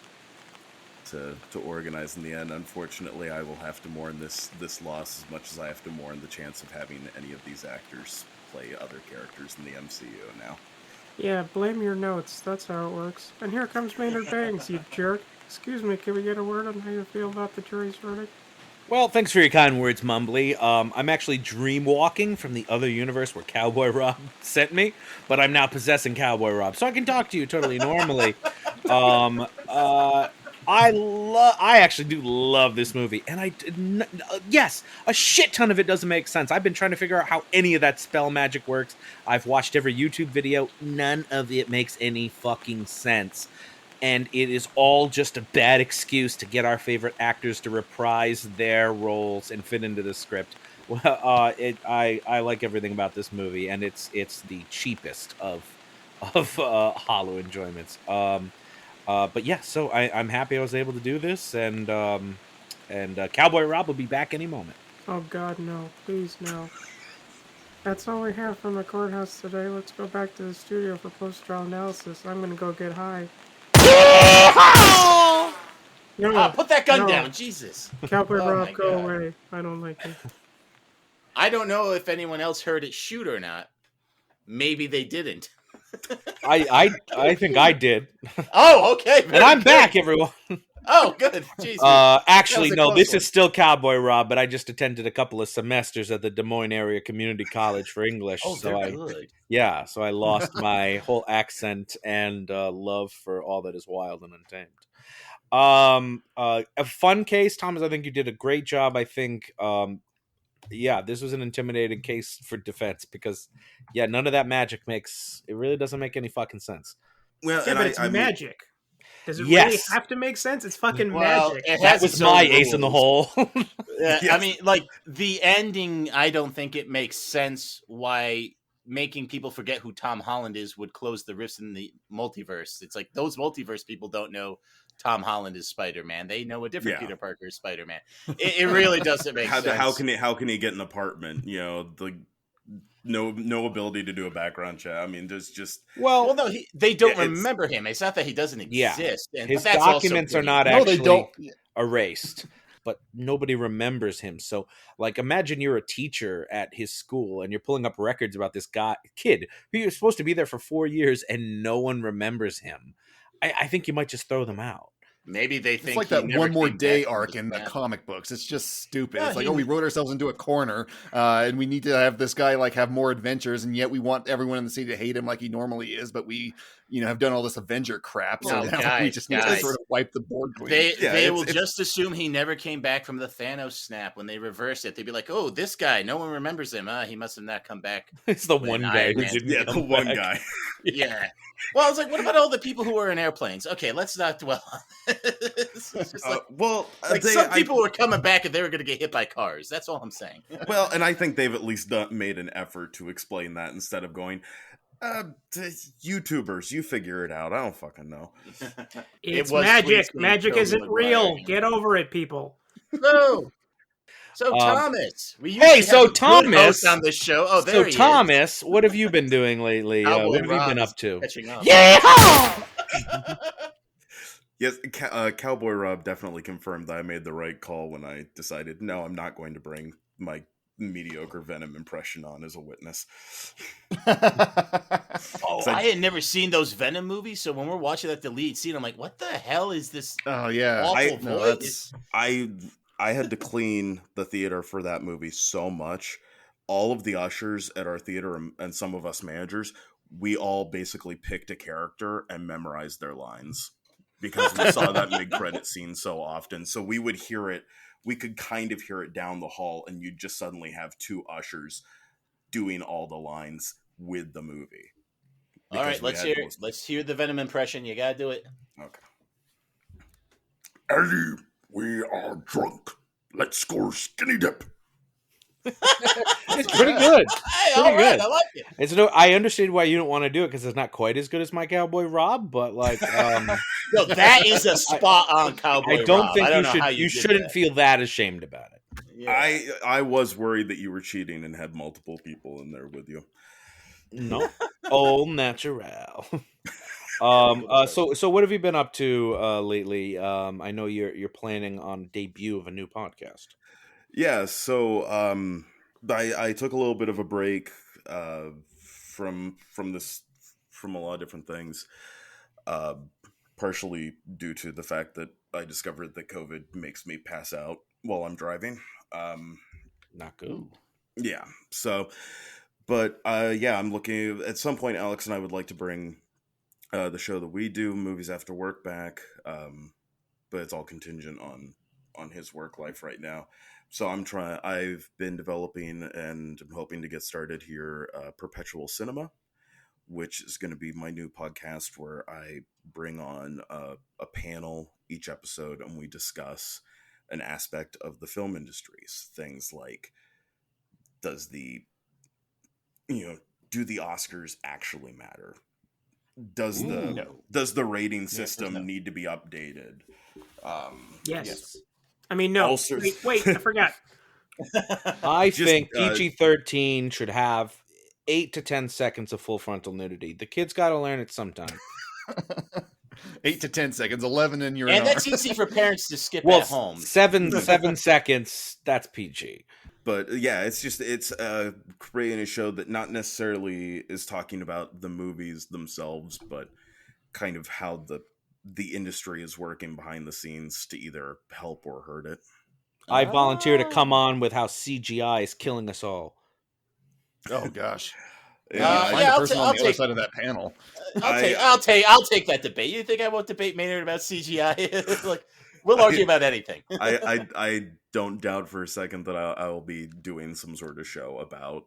to organize in the end. Unfortunately, I will have to mourn this loss as much as I have to mourn the chance of having any of these actors play other characters in the MCU now. Yeah, blame your notes. That's how it works. And here comes Maynard Bangs, you jerk. Excuse me, can we get a word on how you feel about the jury's verdict? Well, thanks for your kind words, Mumbly. I'm actually dreamwalking from the other universe where Cowboy Rob sent me, but I'm now possessing Cowboy Rob, so I can talk to you totally normally. I actually do love this movie, and yes, a shit ton of it doesn't make sense. I've been trying to figure out how any of that spell magic works. I've watched every YouTube video. None of it makes any fucking sense. And it is all just a bad excuse to get our favorite actors to reprise their roles and fit into the script. Well, I like everything about this movie, and it's the cheapest of hollow enjoyments. But yeah, so I'm happy I was able to do this, and Cowboy Rob will be back any moment. Oh God, no! Please, no. That's all we have from the courthouse today. Let's go back to the studio for post-trial analysis. I'm gonna go get high. No, put that gun down, Jesus. Cowboy Rob, go God. away. I don't like it. I don't know if anyone else heard it shoot or not. Maybe they didn't. I think I did. Oh, okay. And I'm back, everyone. Oh, good. Jesus. Actually, That was a no, close this one. is still Cowboy Rob, but I just attended a couple of semesters at the Des Moines Area Community College for English. Oh, so they're good. Yeah, so I lost my whole accent and love for all that is wild and untamed. A fun case, Thomas. I think you did a great job. I think, this was an intimidating case for defense because, none of that magic it really doesn't make any fucking sense. Well, Yeah, and but it's I mean, magic. Does it Yes. really have to make sense? It's fucking Well, magic. it That has was its my own ace in the rules. hole. Yeah, Yes. I mean, like, the ending, I don't think it makes sense why making people forget who Tom Holland is would close the rifts in the multiverse. It's like those multiverse people don't know Tom Holland is Spider-Man. They know a different Peter Parker is Spider-Man. It really doesn't make sense. How can he get an apartment? No ability to do a background check. I mean, there's just Well, no, they don't it's- remember him. It's not that he doesn't exist. And His that's also documents are pretty- not No, actually they don't. erased, but nobody remembers him. So, like, imagine you're a teacher at his school and you're pulling up records about this kid who was supposed to be there for 4 years and no one remembers him. I think you might just throw them out. Maybe they It's think like he that never One More came Day back from arc the in the snap. comic books. It's just stupid. Yeah, It's like, he- we wrote ourselves into a corner, and we need to have this guy have more adventures, and yet we want everyone in the city to hate him like he normally is. But we, have done all this Avenger crap, so No, now we just need to guys. sort of wipe the board clean. They will just assume he never came back from the Thanos snap. When they reverse it, they'd be like, "Oh, this guy, no one remembers him. He must have not come back." It's the When one guy Iron who Man- didn't the come one back. guy. Yeah. Well, I was like, what about all the people who were in airplanes? Okay, let's not dwell on this. It's just some people were coming back and they were going to get hit by cars. That's all I'm saying. Well, and I think they've at least made an effort to explain that instead of going, YouTubers, you figure it out. I don't fucking know. It's was magic. Tweetskin, Magic Tobey isn't Maguire. real. Get over it, people. No. So Thomas, we usually Hey, have so a good Thomas- host on this show. Oh, there So, he is. Thomas, what have you been doing lately? Cowboy What have you Rob been is up to? catching up. Yes, Cowboy Rob definitely confirmed that I made the right call when I decided, no, I'm not going to bring my mediocre Venom impression on as a witness. Oh, So- I had never seen those Venom movies, so when we're watching that deleted scene, I'm like, what the hell is this Oh yeah, awful no, voice? I had to clean the theater for that movie so much. All of the ushers at our theater and some of us managers, we all basically picked a character and memorized their lines because we saw that mid-credit scene so often. So we would hear it. We could kind of hear it down the hall, and you'd just suddenly have two ushers doing all the lines with the movie. All right, Because we let's had hear those- let's hear the Venom impression. You gotta do it. Okay. Eddie, we are drunk. Let's score skinny dip. It's pretty good. Hey, Pretty all right, good. I like it. It's I understand why you don't want to do it because it's not quite as good as my Cowboy Rob, but like, No, that is a spot on Cowboy I don't Rob. think I don't you know should. how You did shouldn't that. feel that ashamed about it. Yeah. I was worried that you were cheating and had multiple people in there with you. No, all natural. So what have you been up to lately? I know you're planning on debut of a new podcast. Yeah, so I took a little bit of a break from this from a lot of different things, uh, partially due to the fact that I discovered that COVID makes me pass out while I'm driving. Um, Not good. yeah, so but yeah, I'm looking at some point. Alex and I would like to bring the show that we do, Movies After Work, back, but it's all contingent on his work life right now. So I've been developing and I'm hoping to get started here, Perpetual Cinema, which is going to be my new podcast where I bring on a panel each episode and we discuss an aspect of the film industries. Things like, does do the Oscars actually matter? Does the rating system need to be updated? Yes. I mean, no. Also- Wait, I forgot. I Just, think PG-13 should have 8 to 10 seconds of full frontal nudity. The kids got to learn it sometime. 8 to 10 seconds, 11 in your And that's easy for parents to skip at home. 7 seconds, that's PG. But yeah, it's creating a show that not necessarily is talking about the movies themselves, but kind of how the industry is working behind the scenes to either help or hurt it. I volunteer to come on with how CGI is killing us all. Oh gosh. Yeah, Find a person on the other side of that panel. I'll take that debate. You think I won't debate Maynard about CGI? Like, we'll argue about anything. I don't doubt for a second that I will be doing some sort of show about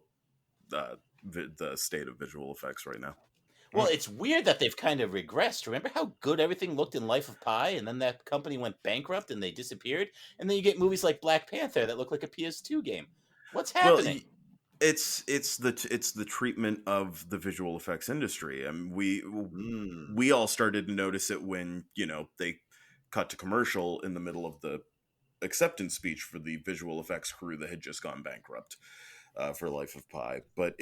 the state of visual effects right now. Well, it's weird that they've kind of regressed. Remember how good everything looked in Life of Pi, and then that company went bankrupt and they disappeared? And then you get movies like Black Panther that look like a PS2 game. What's happening? Well, it's the treatment of the visual effects industry. I mean, we all started to notice it when they cut to commercial in the middle of the acceptance speech for the visual effects crew that had just gone bankrupt for Life of Pi. But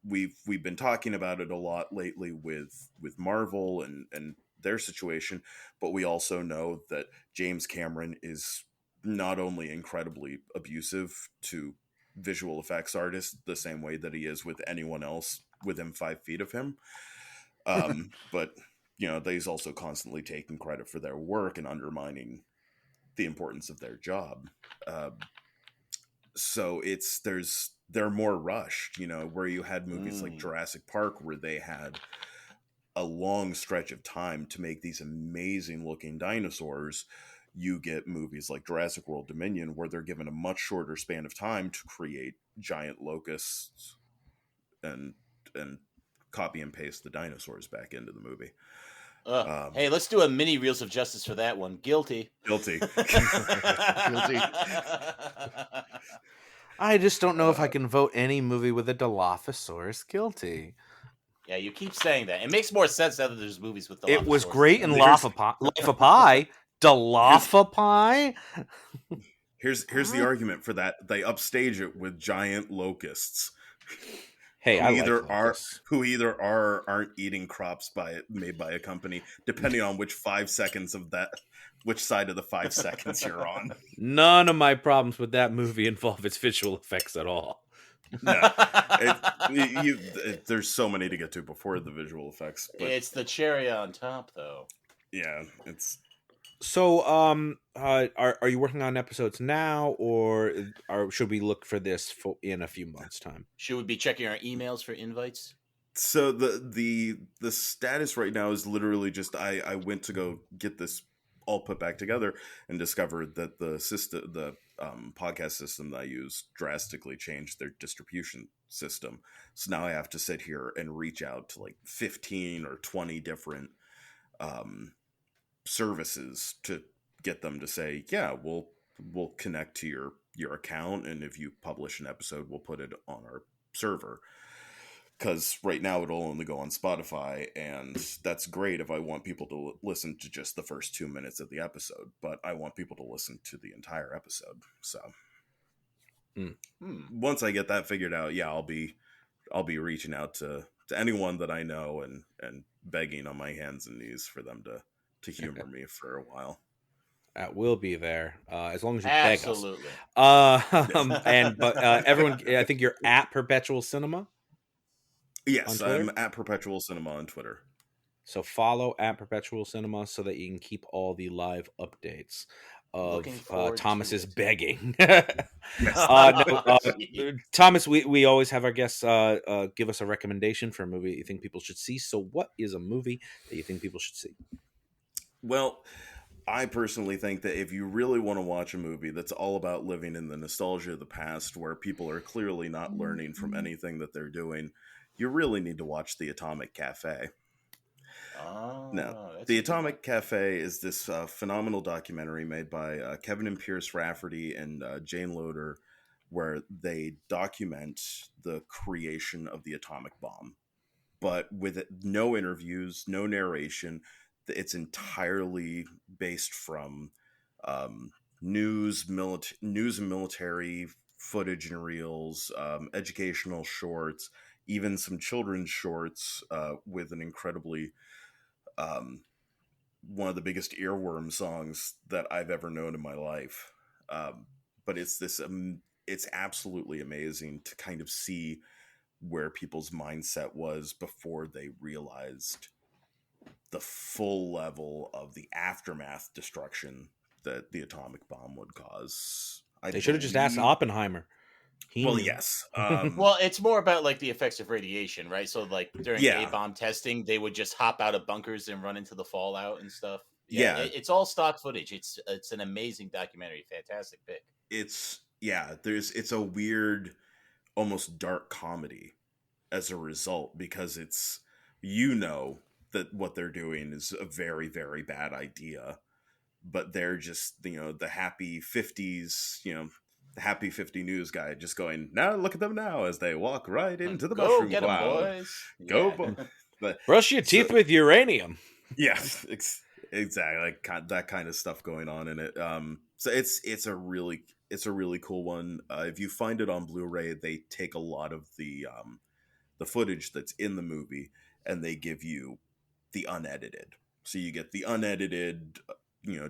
we've been talking about it a lot lately with Marvel and their situation, but we also know that James Cameron is not only incredibly abusive to visual effects artists the same way that he is with anyone else within 5 feet of him, but he's also constantly taking credit for their work and undermining the importance of their job. So they're more rushed, where you had movies like Jurassic Park where they had a long stretch of time to make these amazing looking dinosaurs. You get movies like Jurassic World Dominion where they're given a much shorter span of time to create giant locusts and copy and paste the dinosaurs back into the movie. Hey, let's do a mini Reels of Justice for that one. Guilty. Guilty. I just don't know if I can vote any movie with a Dilophosaurus guilty. Yeah, you keep saying that. It makes more sense now that there's movies with Dilophosaurus. It was great in Life of Pi. Dilophosaurus? Here's the argument for that. They upstage it with giant locusts. Hey, who either are or aren't eating crops made by a company, depending on which 5 seconds of that, which side of the 5 seconds you're on. None of my problems with that movie involve its visual effects at all. No, there's so many to get to before the visual effects. But it's the cherry on top, though. Yeah, it's. So, are you working on episodes now, or should we look for this in a few months' time? Should we be checking our emails for invites? So the status right now is literally just I went to go get this all put back together and discovered that the podcast system that I use drastically changed their distribution system. So now I have to sit here and reach out to like 15 or 20 different services to get them to say, yeah, we'll connect to your account, and if you publish an episode, we'll put it on our server. Because right now it'll only go on Spotify, and that's great if I want people to listen to just the first 2 minutes of the episode, but I want people to listen to the entire episode. So once I get that figured out, yeah, I'll be reaching out to anyone that I know and begging on my hands and knees for them to humor me for a while. We'll be there as long as you Absolutely. beg us. But everyone, I think you're at Perpetual Cinema. Yes, I'm at Perpetual Cinema on Twitter. So follow at Perpetual Cinema so that you can keep all the live updates of Thomas's begging. Thomas, we always have our guests give us a recommendation for a movie that you think people should see. So what is a movie that you think people should see? Well, I personally think that if you really want to watch a movie that's all about living in the nostalgia of the past, where people are clearly not learning from anything that they're doing, you really need to watch The Atomic Cafe. Now, The Atomic Cafe is this phenomenal documentary made by Kevin and Pierce Rafferty and Jane Loder, where they document the creation of the atomic bomb, but with no interviews, no narration. It's entirely based from news and military footage and reels, educational shorts, even some children's shorts with an incredibly one of the biggest earworm songs that I've ever known in my life. But it's it's absolutely amazing to kind of see where people's mindset was before they realized the full level of the aftermath destruction that the atomic bomb would cause. They should have just asked Oppenheimer. Yes. Well, it's more about like the effects of radiation, right? So like during A-bomb testing, they would just hop out of bunkers and run into the fallout and stuff. It's all stock footage. It's an amazing documentary. Fantastic pick. It's a weird, almost dark comedy as a result, because it's, that what they're doing is a very, very bad idea, but they're just, the happy 50s, the happy 50 news guy just going, now look at them now as they walk right into the mushroom get cloud. 'em, boys. Go, brush your teeth with uranium. Yes, exactly, like that kind of stuff going on in it. So it's a really cool one. If you find it on Blu-ray, they take a lot of the footage that's in the movie and they give you the unedited. So you get the unedited,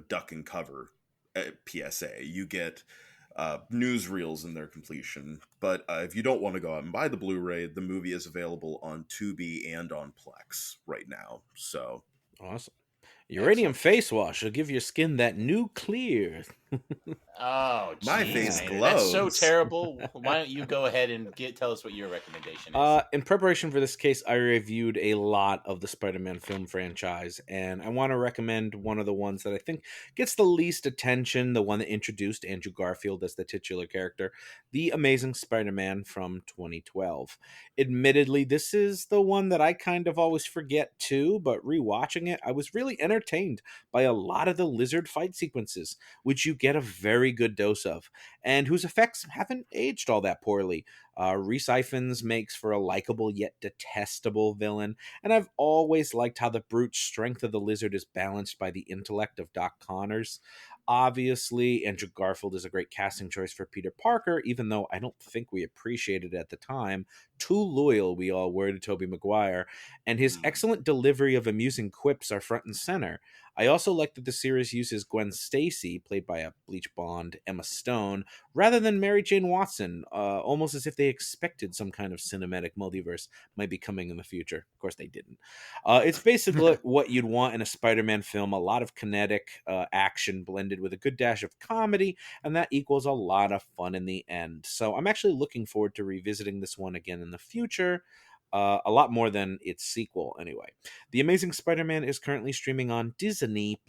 duck and cover PSA. You get newsreels in their completion. But if you don't want to go out and buy the Blu-ray, the movie is available on Tubi and on Plex right now. So awesome. Uranium face wash will give your skin that new clear. Oh, geez, my face glows. That's so terrible. Why don't you go ahead and tell us what your recommendation is? In preparation for this case, I reviewed a lot of the Spider-Man film franchise, and I want to recommend one of the ones that I think gets the least attention, the one that introduced Andrew Garfield as the titular character, The Amazing Spider-Man from 2012. Admittedly, this is the one that I kind of always forget too, but rewatching it, I was really entertained by a lot of the lizard fight sequences, which you get a very good dose of, and whose effects haven't aged all that poorly. Rhys Ifans makes for a likable yet detestable villain, and I've always liked how the brute strength of the lizard is balanced by the intellect of Doc Connors. Obviously, Andrew Garfield is a great casting choice for Peter Parker, even though I don't think we appreciated it at the time. Too loyal we all were to Tobey Maguire, and his excellent delivery of amusing quips are front and center. I also like that the series uses Gwen Stacy, played by a bleach blonde Emma Stone, rather than Mary Jane Watson, almost as if they expected some kind of cinematic multiverse might be coming in the future. Of course, they didn't. It's basically what you'd want in a Spider-Man film, a lot of kinetic action blended with a good dash of comedy, and that equals a lot of fun in the end. So I'm actually looking forward to revisiting this one again in the future. A lot more than its sequel, anyway. The Amazing Spider-Man is currently streaming on Disney+.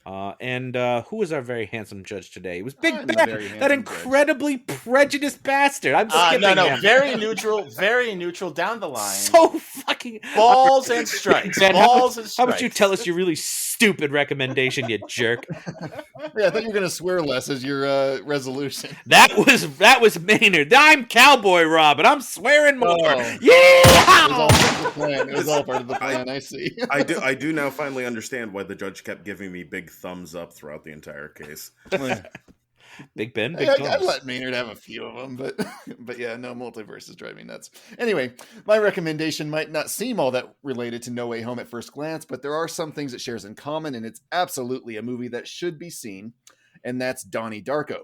And who was our very handsome judge today? It was Big Ben, that incredibly prejudiced bastard. I'm skipping him. Very neutral down the line. So fucking balls and strikes. Ben, balls and strikes. How about you tell us your really stupid recommendation, you jerk? Yeah, I thought you were gonna swear less as your resolution. That was Maynard. I'm Cowboy Rob, and I'm swearing more. Oh. Yeah. It was all part of the plan. I see. I do now finally understand why the judge kept giving me big thumbs up throughout the entire case. Big Ben, Big I'd Thomas. let Maynard have a few of them, but yeah, no, multiverses drive me nuts. Anyway, my recommendation might not seem all that related to No Way Home at first glance, but there are some things it shares in common, and it's absolutely a movie that should be seen, and that's Donnie Darko.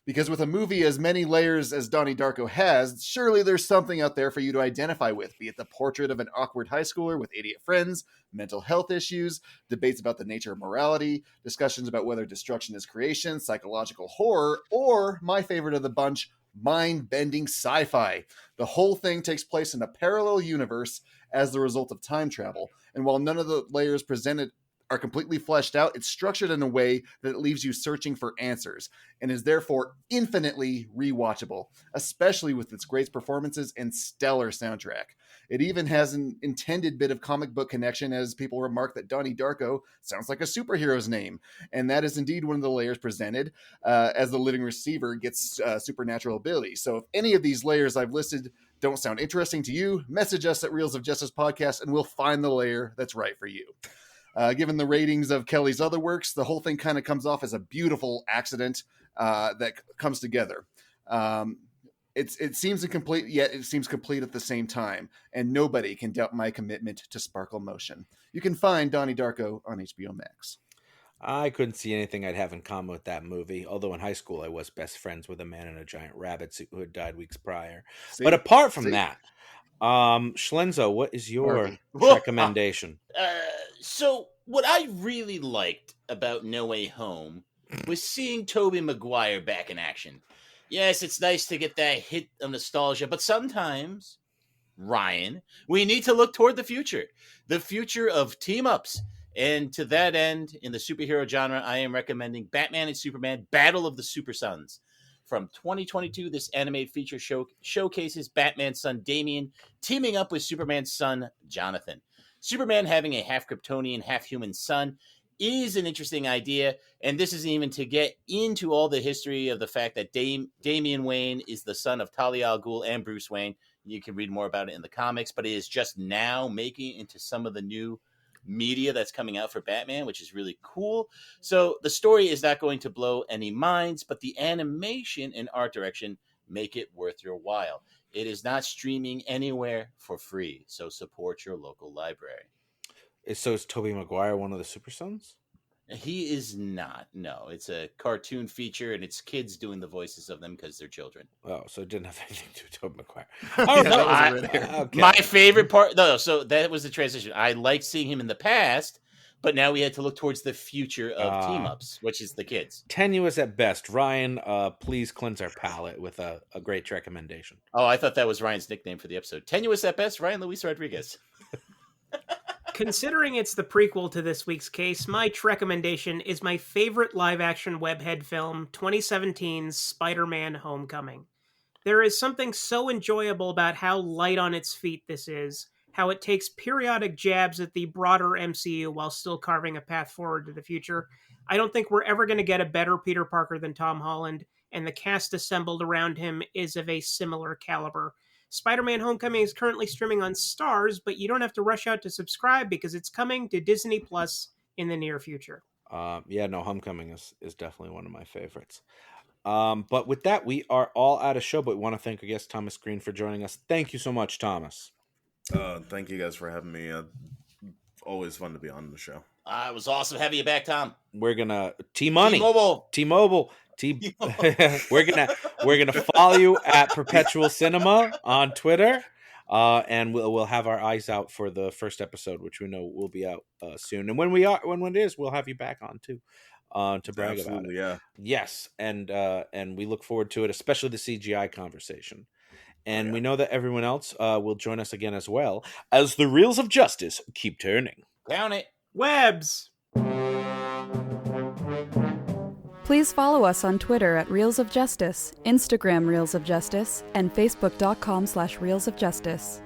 Because with a movie as many layers as Donnie Darko has, surely there's something out there for you to identify with, be it the portrait of an awkward high schooler with idiot friends, mental health issues, debates about the nature of morality, discussions about whether destruction is creation, psychological horror, or, my favorite of the bunch, mind-bending sci-fi. The whole thing takes place in a parallel universe as the result of time travel, and while none of the layers presented are completely fleshed out, it's structured in a way that it leaves you searching for answers and is therefore infinitely rewatchable, especially with its great performances and stellar soundtrack. It even has an intended bit of comic book connection, as people remark that Donnie Darko sounds like a superhero's name, and that is indeed one of the layers presented, as the living receiver gets supernatural abilities. So if any of these layers I've listed don't sound interesting to you, message us at Reels of Justice Podcast and we'll find the layer that's right for you. Given the ratings of Kelly's other works, the whole thing kind of comes off as a beautiful accident that comes together. It seems incomplete, yet it seems complete at the same time, and nobody can doubt my commitment to sparkle motion. You can find Donnie Darko on HBO Max. I couldn't see anything I'd have in common with that movie, although in high school I was best friends with a man in a giant rabbit suit who had died weeks prior. But apart from that, Schlenzo, what is your recommendation? So what I really liked about No Way Home was seeing Tobey Maguire back in action. Yes, it's nice to get that hit of nostalgia, but sometimes, Ryan, we need to look toward the future of team-ups. And to that end, in the superhero genre, I am recommending Batman and Superman Battle of the Super Sons. From 2022, this animated feature showcases Batman's son Damian teaming up with Superman's son Jonathan. Superman having a half Kryptonian, half human son is an interesting idea, and this isn't even to get into all the history of the fact that Damian Wayne is the son of Talia al Ghul and Bruce Wayne. You can read more about it in the comics, but it is just now making it into some of the new media that's coming out for Batman, which is really cool. So the story is not going to blow any minds, but the animation and art direction make it worth your while. It is not streaming anywhere for free, so support your local library. So is Tobey Maguire one of the Super Sons? He is not. No, it's a cartoon feature, and it's kids doing the voices of them because they're children. Oh, so it didn't have anything to do with Tobey Maguire. Okay. My favorite part, though, so that was the transition. I liked seeing him in the past, but now we had to look towards the future of team-ups, which is the kids. Tenuous at best. Ryan, please cleanse our palate with a great recommendation. Oh, I thought that was Ryan's nickname for the episode. Tenuous at best, Ryan Luis Rodriguez. Considering it's the prequel to this week's case, my recommendation is my favorite live-action webhead film, 2017's Spider-Man Homecoming. There is something so enjoyable about how light on its feet this is, how it takes periodic jabs at the broader MCU while still carving a path forward to the future. I don't think we're ever going to get a better Peter Parker than Tom Holland, and the cast assembled around him is of a similar caliber. Spider-Man Homecoming is currently streaming on Starz, but you don't have to rush out to subscribe because it's coming to Disney Plus in the near future. Homecoming is definitely one of my favorites. But with that, we are all out of show, but we want to thank our guest, Thomas Greene, for joining us. Thank you so much, Thomas. Thank you guys for having me. Always fun to be on the show. It was awesome having you back, Tom. We're gonna T-Money. T-Mobile. We're gonna follow you at Perpetual Cinema on Twitter, and we'll have our eyes out for the first episode, which we know will be out soon. And when it is, we'll have you back on too, to brag about it. Yeah. Yes, and we look forward to it, especially the CGI conversation. And we know that everyone else will join us again as well as the Reels of Justice keep turning. Count it. Webs. Please follow us on Twitter at Reels of Justice, Instagram Reels of Justice, and Facebook.com/Reels of Justice.